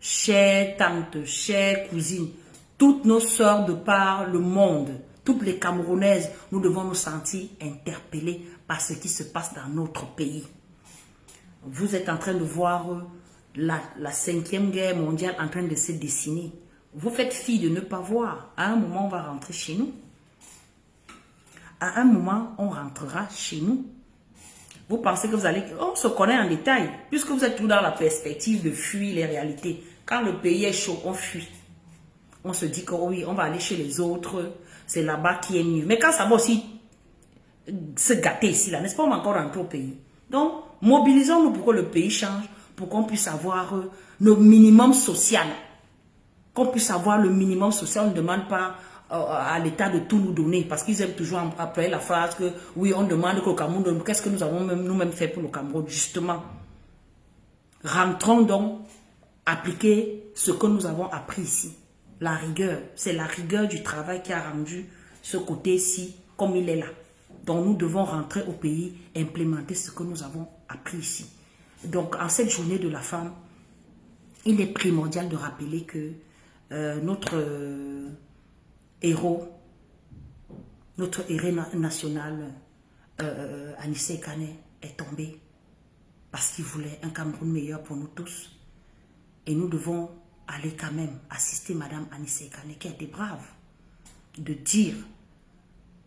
chères tantes, chères cousines, toutes nos sœurs de par le monde, toutes les Camerounaises, nous devons nous sentir interpellées par ce qui se passe dans notre pays. Vous êtes en train de voir la 5e guerre mondiale en train de se dessiner. Vous faites fi de ne pas voir. À un moment, on va rentrer chez nous. À un moment, on rentrera chez nous. Vous pensez que vous allez... On se connaît en détail, puisque vous êtes tout dans la perspective de fuir les réalités. Quand le pays est chaud, on fuit. On se dit que oui, on va aller chez les autres. C'est là-bas qui est mieux. Mais quand ça va aussi se gâter ici, là, n'est-ce pas, on va encore rentrer au pays. Donc, mobilisons-nous pour que le pays change, pour qu'on puisse avoir le minimum social. Qu'on puisse avoir le minimum social, on ne demande pas à l'État de tout nous donner, parce qu'ils aiment toujours après la phrase que oui, on demande qu'au Cameroun, qu'est-ce que nous avons nous-mêmes fait pour le Cameroun, justement. Rentrons donc, appliquer ce que nous avons appris ici. La rigueur, c'est la rigueur du travail qui a rendu ce côté-ci comme il est là. Donc nous devons rentrer au pays, implémenter ce que nous avons appris ici. Donc en cette journée de la femme, il est primordial de rappeler que notre héros national, Anissé Kane, est tombé parce qu'il voulait un Cameroun meilleur pour nous tous. Et nous devons aller quand même assister Madame Anissé Kane, qui a été brave, de dire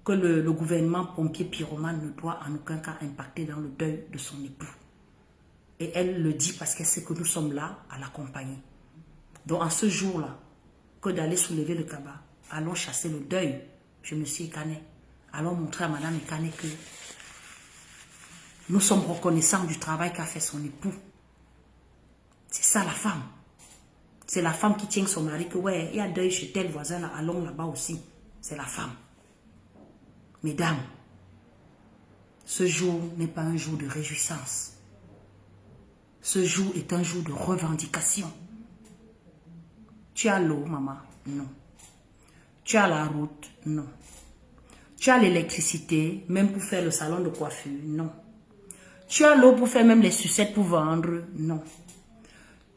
que le gouvernement pompier pyromane ne doit en aucun cas impacter dans le deuil de son époux. Et elle le dit parce qu'elle sait que nous sommes là à l'accompagner. Donc en ce jour-là, que d'aller soulever le cabas, allons chasser le deuil. Je me suis écanée. Allons montrer à Madame Ekane que nous sommes reconnaissants du travail qu'a fait son époux. C'est ça la femme. C'est la femme qui tient son mari que ouais, il y a deuil chez tel voisin là, allons là-bas aussi. C'est la femme. Mesdames, ce jour n'est pas un jour de réjouissance. Ce jour est un jour de revendication. Tu as l'eau, maman? Non. Tu as la route? Non. Tu as l'électricité, même pour faire le salon de coiffure? Non. Tu as l'eau pour faire même les sucettes pour vendre? Non.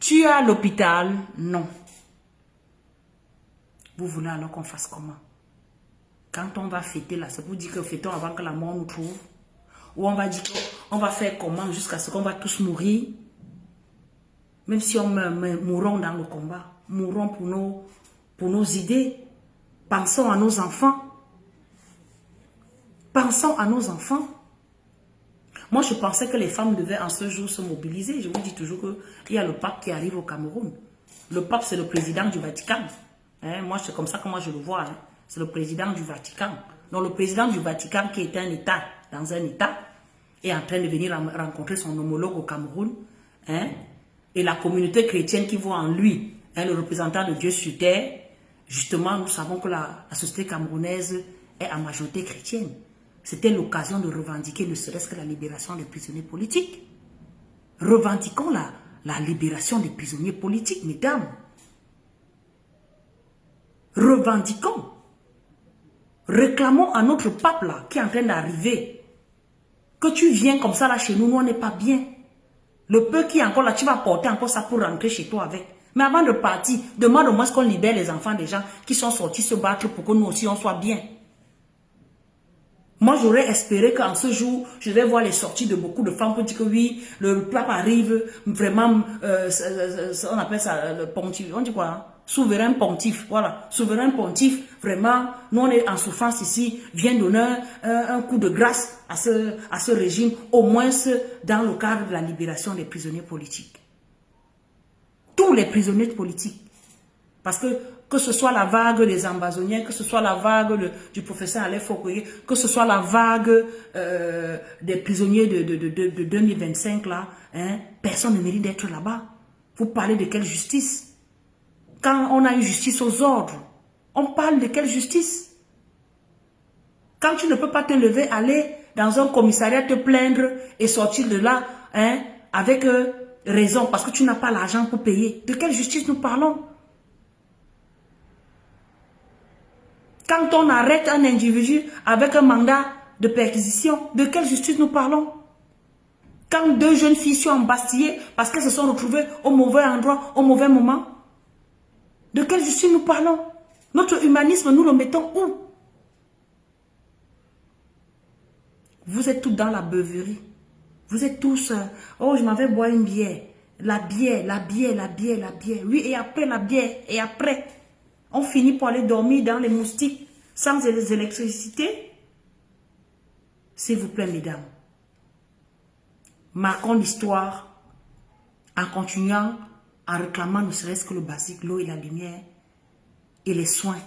Tu as l'hôpital? Non. Vous voulez alors qu'on fasse comment? Quand on va fêter là, c'est pour dire que fêtons avant que la mort nous trouve? Ou on va dire qu'on va faire comment jusqu'à ce qu'on va tous mourir? Même si on meurt, mourons dans le combat. Mourons pour nos idées. Pensons à nos enfants. Pensons à nos enfants. Moi, je pensais que les femmes devaient en ce jour se mobiliser. Je vous dis toujours qu'il y a le pape qui arrive au Cameroun. Le pape, c'est le président du Vatican. Hein, moi, c'est comme ça que moi je le vois. Hein. C'est le président du Vatican. Donc, le président du Vatican qui est un État, dans un État, est en train de venir rencontrer son homologue au Cameroun. Hein, et la communauté chrétienne qui voit en lui le représentant de Dieu sur terre. Justement, nous savons que la société camerounaise est en majorité chrétienne. C'était l'occasion de revendiquer ne serait-ce que la libération des prisonniers politiques. Revendiquons la libération des prisonniers politiques, mesdames. Revendiquons. Réclamons à notre pape là, qui est en train d'arriver, que tu viens comme ça là chez nous, nous on n'est pas bien. Le peu qui est encore là, tu vas porter encore ça pour rentrer chez toi avec. Mais avant de partir, demande au moins qu'on libère les enfants des gens qui sont sortis se battre pour que nous aussi on soit bien. Moi, j'aurais espéré qu'en ce jour, je vais voir les sorties de beaucoup de femmes pour dire que oui, le pape arrive, vraiment, on appelle ça le pontife, on dit quoi hein? Souverain pontife, voilà, souverain pontife, vraiment, nous on est en souffrance ici, vient donner un coup de grâce à ce régime, au moins dans le cadre de la libération des prisonniers politiques. Tous les prisonniers politiques. Parce que ce soit la vague des ambazoniens, que ce soit la vague du professeur Alain Fokoye, que ce soit la vague des prisonniers de 2025, là, hein, personne ne mérite d'être là-bas. Vous parlez de quelle justice? Quand on a une justice aux ordres, on parle de quelle justice? Quand tu ne peux pas te lever, aller dans un commissariat, te plaindre et sortir de là hein, avec raison, parce que tu n'as pas l'argent pour payer, de quelle justice nous parlons? Quand on arrête un individu avec un mandat de perquisition, de quelle justice nous parlons? Quand deux jeunes filles sont embastillées parce qu'elles se sont retrouvées au mauvais endroit, au mauvais moment, de quelle justice nous parlons? Notre humanisme, nous le mettons où? Vous êtes tous dans la beuverie. Vous êtes tous, oh je m'en vais boire une bière. La bière, la bière, la bière, la bière. Oui, et après la bière, et après... On finit par aller dormir dans les moustiques sans électricité. S'il vous plaît, mesdames. Marquons l'histoire en continuant, en réclamant ne serait-ce que le basique, l'eau et la lumière et les soins.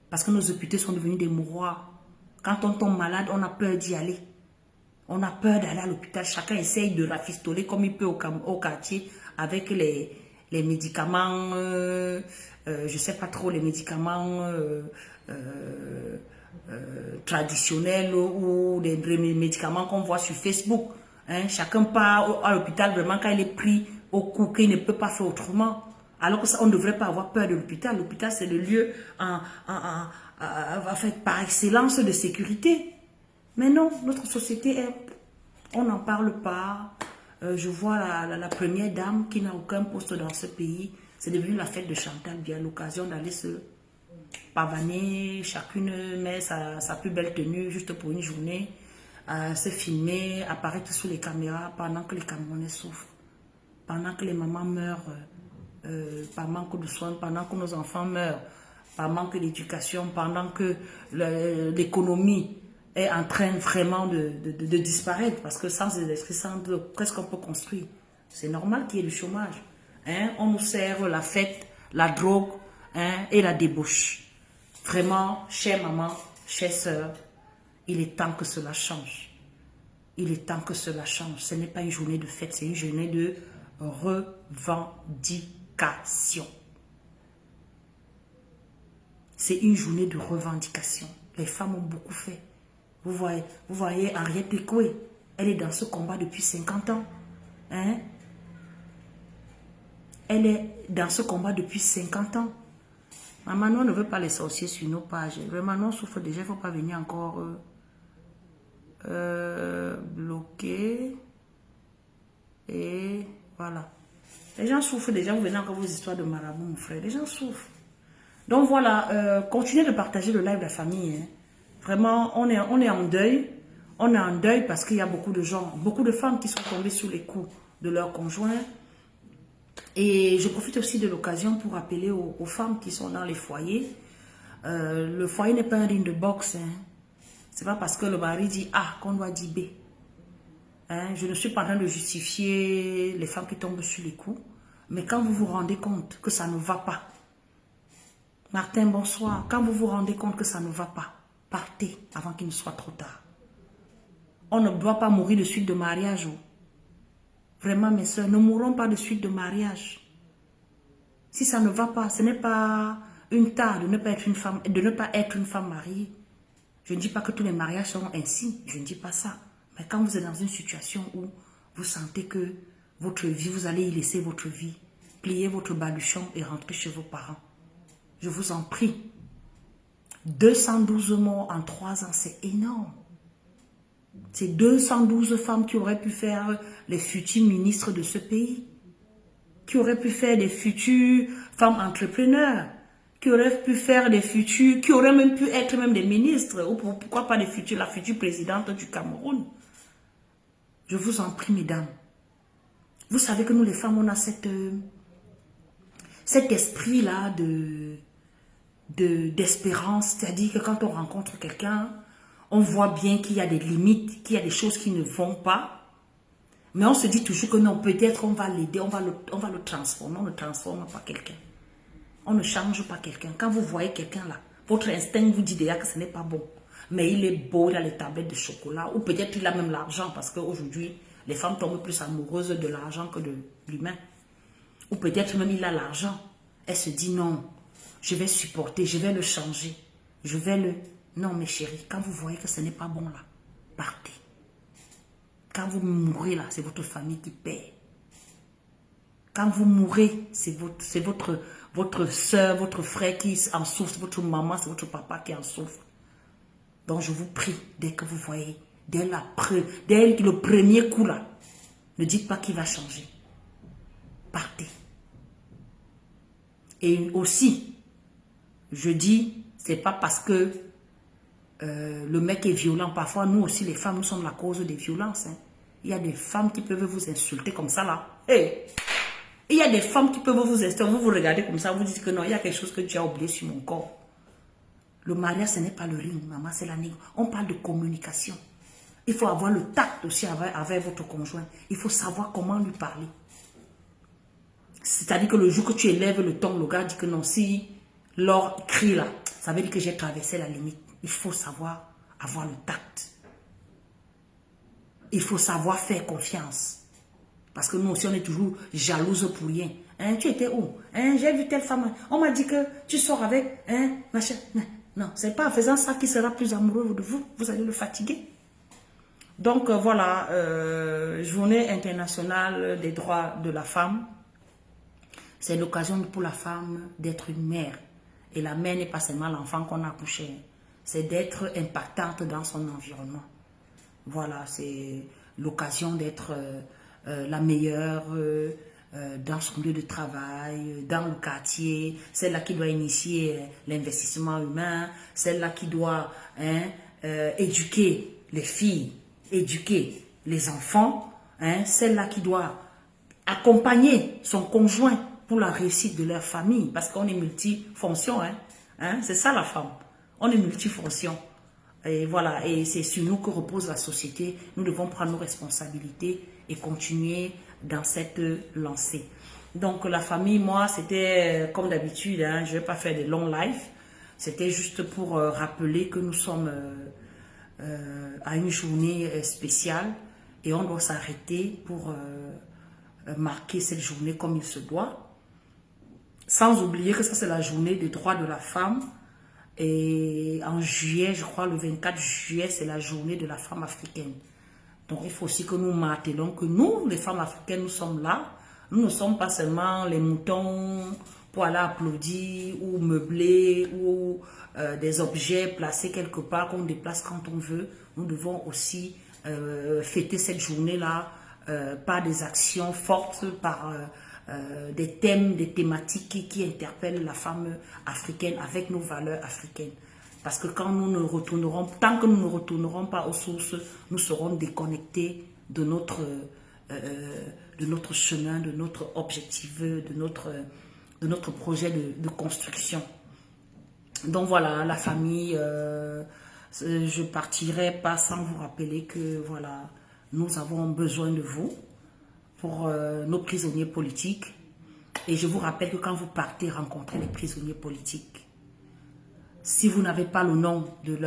Parce que nos hôpitaux sont devenus des mouroirs. Quand on tombe malade, on a peur d'y aller. On a peur d'aller à l'hôpital. Chacun essaye de rafistoler comme il peut au quartier avec les médicaments... je ne sais pas trop, les médicaments traditionnels ou les médicaments qu'on voit sur Facebook. Hein? Chacun part à l'hôpital vraiment quand il est pris au coup, qu'il ne peut pas faire autrement. Alors que ça, on ne devrait pas avoir peur de l'hôpital. L'hôpital, c'est le lieu par excellence de sécurité. Mais non, notre société, on n'en parle pas. Je vois la première dame qui n'a aucun poste dans ce pays. C'est devenu la fête de Chantal, bien l'occasion d'aller se pavaner, chacune met sa plus belle tenue juste pour une journée, se filmer, apparaître sous les caméras pendant que les Camerounais souffrent, pendant que les mamans meurent par manque de soins, pendant que nos enfants meurent, par manque d'éducation, pendant que l'économie est en train vraiment de disparaître, parce que sans électricité, qu'est-ce qu'on peut construire? C'est normal qu'il y ait du chômage. Hein? On nous sert la fête, la drogue, hein, et la débauche. Vraiment, chère maman, chère sœur, il est temps que cela change. Il est temps que cela change. Ce n'est pas une journée de fête, c'est une journée de revendication. C'est une journée de revendication. Les femmes ont beaucoup fait. Vous voyez Henriette Ekoué, elle est dans ce combat depuis 50 ans. Hein? Elle est dans ce combat depuis 50 ans. Maman ne veut pas les sorciers sur nos pages. Vraiment, on souffre déjà, il ne faut pas venir encore bloquer. Et voilà. Les gens souffrent déjà, vous venez encore vos histoires de marabout, mon frère. Les gens souffrent. Donc voilà, continuez de partager le live de la famille. Hein. Vraiment, on est en deuil. On est en deuil parce qu'il y a beaucoup de gens, beaucoup de femmes qui sont tombées sous les coups de leur conjoint. Et je profite aussi de l'occasion pour appeler aux femmes qui sont dans les foyers. Le foyer n'est pas un ring de boxe. Hein. C'est pas parce que le mari dit A qu'on doit dire B. Hein, je ne suis pas en train de justifier les femmes qui tombent sur les coups. Mais quand vous vous rendez compte que ça ne va pas, Martin, bonsoir. Quand vous vous rendez compte que ça ne va pas, partez avant qu'il ne soit trop tard. On ne doit pas mourir de suite de mariage. Vraiment, mes soeurs, ne mourrons pas de suite de mariage. Si ça ne va pas, ce n'est pas une tare de ne pas être une femme, mariée. Je ne dis pas que tous les mariages sont ainsi. Je ne dis pas ça. Mais quand vous êtes dans une situation où vous sentez que votre vie, vous allez y laisser votre vie, pliez votre baluchon et rentrez chez vos parents. Je vous en prie. 212 morts en 3 ans, c'est énorme. C'est 212 femmes qui auraient pu faire les futurs ministres de ce pays. Qui auraient pu faire des futures femmes entrepreneurs. Qui auraient pu faire des futurs, qui auraient même pu être même des ministres. Ou pourquoi pas la future présidente du Cameroun. Je vous en prie, mesdames. Vous savez que nous, les femmes, on a cet esprit-là d'espérance. C'est-à-dire que quand on rencontre quelqu'un, on voit bien qu'il y a des limites, qu'il y a des choses qui ne vont pas. Mais on se dit toujours que non, peut-être on va l'aider, on va le transformer. On ne transforme pas quelqu'un. On ne change pas quelqu'un. Quand vous voyez quelqu'un là, votre instinct vous dit déjà que ce n'est pas bon. Mais il est beau, il a les tablettes de chocolat. Ou peut-être il a même l'argent parce qu'aujourd'hui, les femmes tombent plus amoureuses de l'argent que de l'humain. Ou peut-être même il a l'argent. Elle se dit non, je vais supporter, je vais le changer. Je vais le... Non, mes chéris, quand vous voyez que ce n'est pas bon là, partez. Quand vous mourrez là, c'est votre famille qui paie. Quand vous mourrez, c'est votre soeur, votre frère qui en souffre, c'est votre maman, c'est votre papa qui en souffre. Donc je vous prie, dès que vous voyez, dès le premier coup là, ne dites pas qu'il va changer. Partez. Et aussi, je dis, c'est pas parce que le mec est violent. Parfois, nous aussi, les femmes, nous sommes la cause des violences. Hein. Il y a des femmes qui peuvent vous insulter comme ça là. Hey! Il y a des femmes qui peuvent vous insulter. Vous vous regardez comme ça, vous dites que non, il y a quelque chose que tu as oublié sur mon corps. Le mariage, ce n'est pas le ring, maman, c'est la négociation. On parle de communication. Il faut avoir le tact aussi avec votre conjoint. Il faut savoir comment lui parler. C'est-à-dire que le jour que tu élèves le ton, le gars dit que non, si l'or crie là, ça veut dire que j'ai traversé la limite. Il faut savoir avoir le tact. Il faut savoir faire confiance. Parce que nous aussi, on est toujours jalouse pour rien. Hein, tu étais où? Hein, j'ai vu telle femme. On m'a dit que tu sors avec... Hein, machin. Non, c'est pas en faisant ça qu'il sera plus amoureux de vous. Vous allez le fatiguer. Donc, voilà. Journée internationale des droits de la femme. C'est l'occasion pour la femme d'être une mère. Et la mère n'est pas seulement l'enfant qu'on a accouché. C'est d'être impactante dans son environnement. Voilà, c'est l'occasion d'être la meilleure dans son lieu de travail, dans le quartier, celle-là qui doit initier l'investissement humain, celle-là qui doit éduquer les filles, éduquer les enfants, celle-là qui doit accompagner son conjoint pour la réussite de leur famille, parce qu'on est multifonction, c'est ça la femme, on est multifonction. Et voilà, et c'est sur nous que repose la société. Nous devons prendre nos responsabilités et continuer dans cette lancée. Donc la famille, moi, c'était comme d'habitude, hein, je ne vais pas faire des longs lives. C'était juste pour rappeler que nous sommes à une journée spéciale et on doit s'arrêter pour marquer cette journée comme il se doit. Sans oublier que ça, c'est la journée des droits de la femme. Et en juillet, je crois, le 24 juillet, c'est la journée de la femme africaine. Donc, il faut aussi que nous martelons que nous, les femmes africaines, nous sommes là. Nous ne sommes pas seulement les moutons pour aller applaudir ou meubler ou des objets placés quelque part qu'on déplace quand on veut. Nous devons aussi fêter cette journée-là par des actions fortes, par des thèmes, des thématiques qui interpellent la femme africaine avec nos valeurs africaines. Parce que quand nous ne retournerons, tant que nous ne retournerons pas aux sources, nous serons déconnectés de notre chemin, de notre objectif, de notre projet de construction. Donc voilà, la famille, je partirai pas sans vous rappeler que voilà, nous avons besoin de vous pour nos prisonniers politiques. Et je vous rappelle que quand vous partez rencontrer les prisonniers politiques, si vous n'avez pas le nom de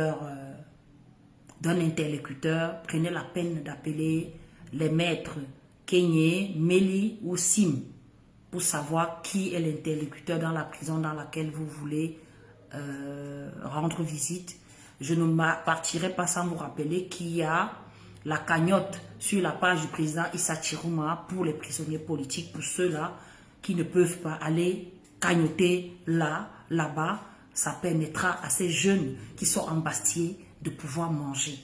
d'un interlocuteur, prenez la peine d'appeler les maîtres Kenyé, Méli ou Sim pour savoir qui est l'interlocuteur dans la prison dans laquelle vous voulez rendre visite. Je ne partirai pas sans vous rappeler qu'il y a la cagnotte sur la page du président Issa Chirouma pour les prisonniers politiques, pour ceux-là qui ne peuvent pas aller cagnoter là-bas. Ça permettra à ces jeunes qui sont embastillés de pouvoir manger.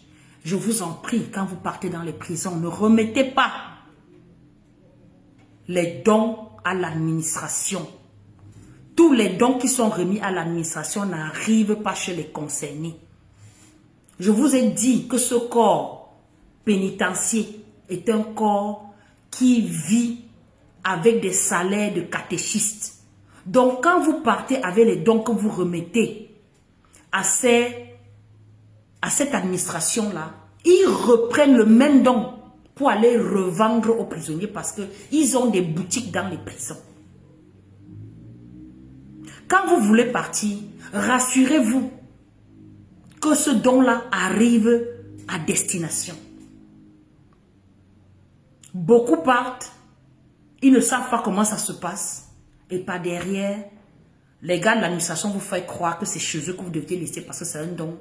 Je vous en prie, quand vous partez dans les prisons, ne remettez pas les dons à l'administration. Tous les dons qui sont remis à l'administration n'arrivent pas chez les concernés. Je vous ai dit que ce corps pénitentiaire est un corps qui vit avec des salaires de catéchistes. Donc, quand vous partez avec les dons que vous remettez à cette administration-là, ils reprennent le même don pour aller revendre aux prisonniers parce qu'ils ont des boutiques dans les prisons. Quand vous voulez partir, rassurez-vous que ce don-là arrive à destination. Beaucoup partent, ils ne savent pas comment ça se passe. Et par derrière, les gars de l'administration vous font croire que c'est chez eux que vous devez laisser parce que c'est un don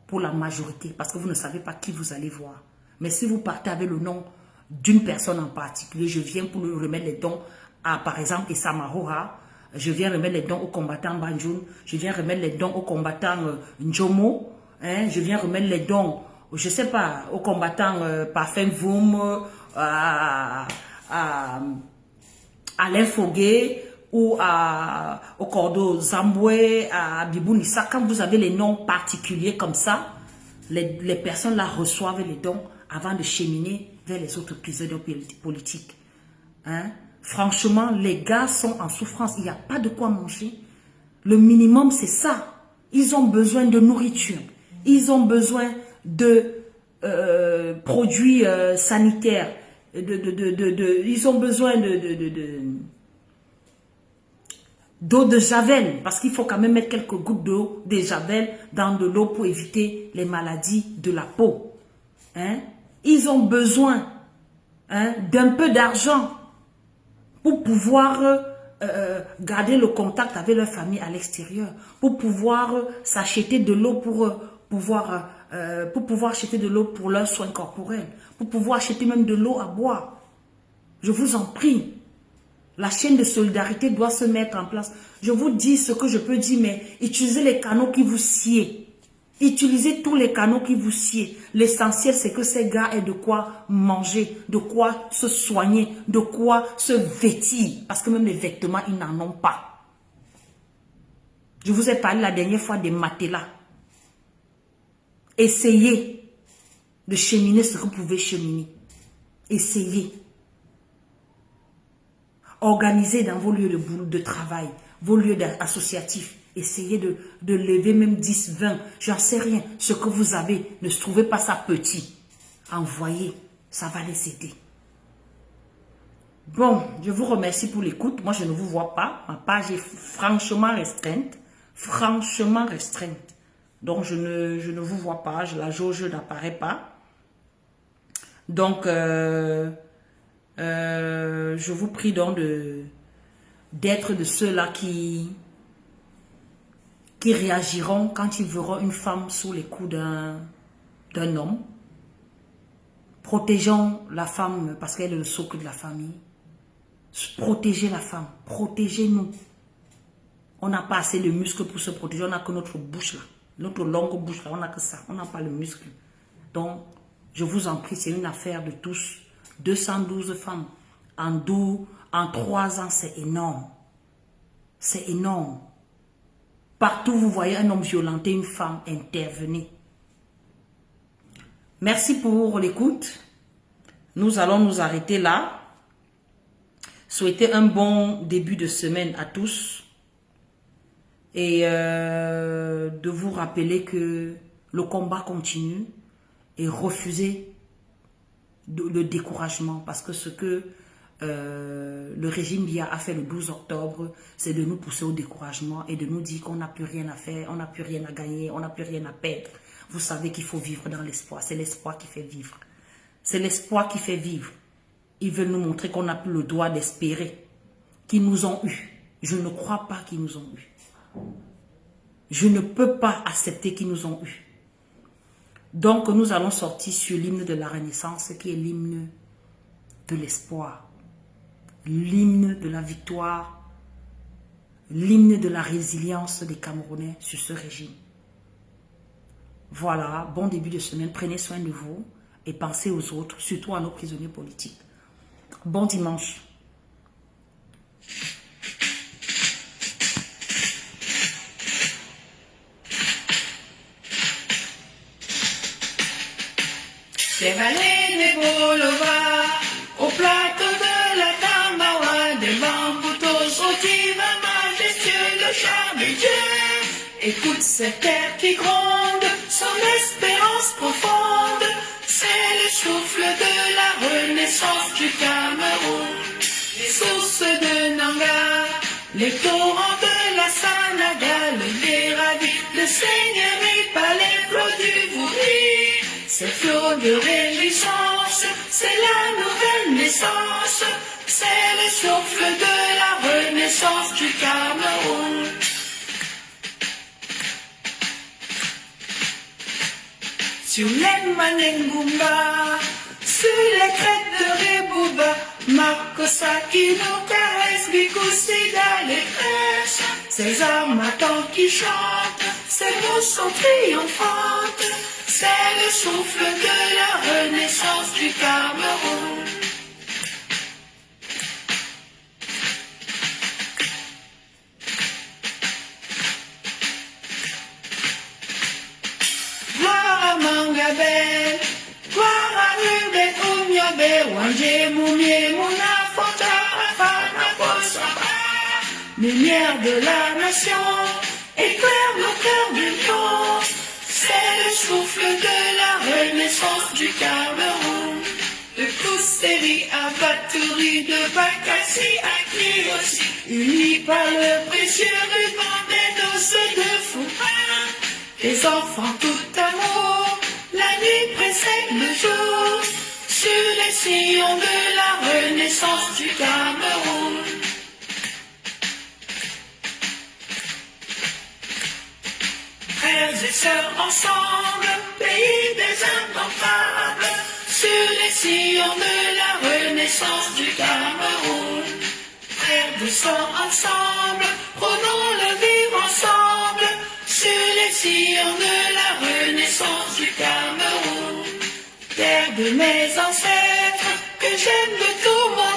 pour la majorité. Parce que vous ne savez pas qui vous allez voir. Mais si vous partez avec le nom d'une personne en particulier, je viens pour lui remettre les dons à, par exemple, Issa Mahora, je viens remettre les dons aux combattants Banjoun, je viens remettre les dons aux combattants Njomo, hein, je viens remettre les dons, je ne sais pas, aux combattants Parfum Voum, Alain Fogué ou au Cordo Zamboué, à Bibou Nissa. Quand vous avez les noms particuliers comme ça, les personnes là reçoivent les dons avant de cheminer vers les autres prisonniers politiques. Hein? Franchement, les gars sont en souffrance. Il n'y a pas de quoi manger. Le minimum, c'est ça. Ils ont besoin de nourriture. Ils ont besoin de produits sanitaires. Ils ont besoin d'eau de javel, parce qu'il faut quand même mettre quelques gouttes d'eau de javel dans de l'eau pour éviter les maladies de la peau. Hein? Ils ont besoin d'un peu d'argent pour pouvoir garder le contact avec leur famille à l'extérieur, pour pouvoir s'acheter de l'eau pour pouvoir acheter de l'eau pour leurs soins corporels, pour pouvoir acheter même de l'eau à boire. Je vous en prie, la chaîne de solidarité doit se mettre en place. Je vous dis ce que je peux dire, mais utilisez les canaux qui vous sied. Utilisez tous les canaux qui vous sied. L'essentiel, c'est que ces gars aient de quoi manger, de quoi se soigner, de quoi se vêtir. Parce que même les vêtements, ils n'en ont pas. Je vous ai parlé la dernière fois des matelas. Essayez de cheminer ce que vous pouvez cheminer. Essayez. Organisez dans vos lieux de travail, vos lieux associatifs. Essayez de lever même 10, 20, j'en sais rien. Ce que vous avez, ne trouvez pas ça petit. Envoyez, ça va les aider. Bon, je vous remercie pour l'écoute. Moi, je ne vous vois pas. Ma page est franchement restreinte. Franchement restreinte. Donc, je ne vous vois pas. La jauge n'apparaît pas. Donc, je vous prie donc d'être de ceux-là qui réagiront quand ils verront une femme sous les coups d'un homme. Protégeons la femme parce qu'elle est le socle de la famille. Protégez la femme, protégez-nous. On n'a pas assez de muscles pour se protéger, on n'a que notre bouche là. Notre longue bouche là, on n'a que ça, on n'a pas le muscle. Donc, je vous en prie, c'est une affaire de tous. 212 femmes en 3 ans, c'est énorme. C'est énorme. Partout, vous voyez un homme violenter une femme, intervenez. Merci pour l'écoute. Nous allons nous arrêter là. Souhaiter un bon début de semaine à tous. Et de vous rappeler que le combat continue. Et refuser le découragement. Parce que ce que le régime Biya a fait le 12 octobre, c'est de nous pousser au découragement et de nous dire qu'on n'a plus rien à faire, on n'a plus rien à gagner, on n'a plus rien à perdre. Vous savez qu'il faut vivre dans l'espoir. C'est l'espoir qui fait vivre. C'est l'espoir qui fait vivre. Ils veulent nous montrer qu'on n'a plus le droit d'espérer. Qu'ils nous ont eu. Je ne crois pas qu'ils nous ont eu. Je ne peux pas accepter qu'ils nous ont eu. Donc, nous allons sortir sur l'hymne de la Renaissance, qui est l'hymne de l'espoir. L'hymne de la victoire. L'hymne de la résilience des Camerounais sur ce régime. Voilà, bon début de semaine. Prenez soin de vous et pensez aux autres, surtout à nos prisonniers politiques. Bon dimanche. Des vallées des Bolova, au plateau de la Tamawa, des bamboutos rotiva, majestueux le char de Dieu. Écoute cette terre qui gronde, son espérance profonde, c'est le souffle de la renaissance du Cameroun. Les sources de Nanga, les torrents de la Sanaga, le Déravi, le Seigneurie, par les flots du Vouri. Ces flots de réjouissance, c'est la nouvelle naissance, c'est le souffle de la renaissance du Cameroun. Sur les Manengumba, sur les crêtes de Rebouba, Marcosa qui nous caresse, Bikousida les crèches, ces armatans qui chantent, ces mots sont triomphantes, c'est le souffle de la renaissance du Cameroun. Gloire à Mangabel, gloire à Ruben Oumyobe, Wanje Moumie Mouna Fonda, Afana Bosaba. Lumière de la nation, éclaire nos cœurs de lion. C'est le souffle de la renaissance du Cameroun. De Kousséri à Batouri, de Bakassi à Kirosi, unis par le précieux ruban des noces de Fourin. Les enfants tout amour, la nuit précède le jour, sur les sillons de la renaissance du Cameroun. Frères et sœurs ensemble, pays des indomptables, sur les sillons de la renaissance du Cameroun. Frères de sang ensemble, prenons le vivre ensemble, sur les sillons de la renaissance du Cameroun. Terre de mes ancêtres, que j'aime de tout mon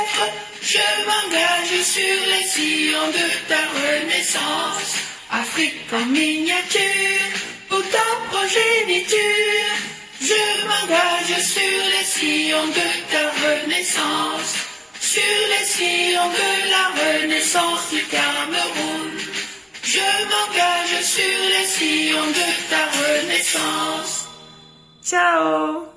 être, je m'engage sur les sillons de ta renaissance. Afrique en miniature, pour ta progéniture, je m'engage sur les sillons de ta renaissance, sur les sillons de la renaissance du Cameroun. Je m'engage sur les sillons de ta renaissance. Ciao.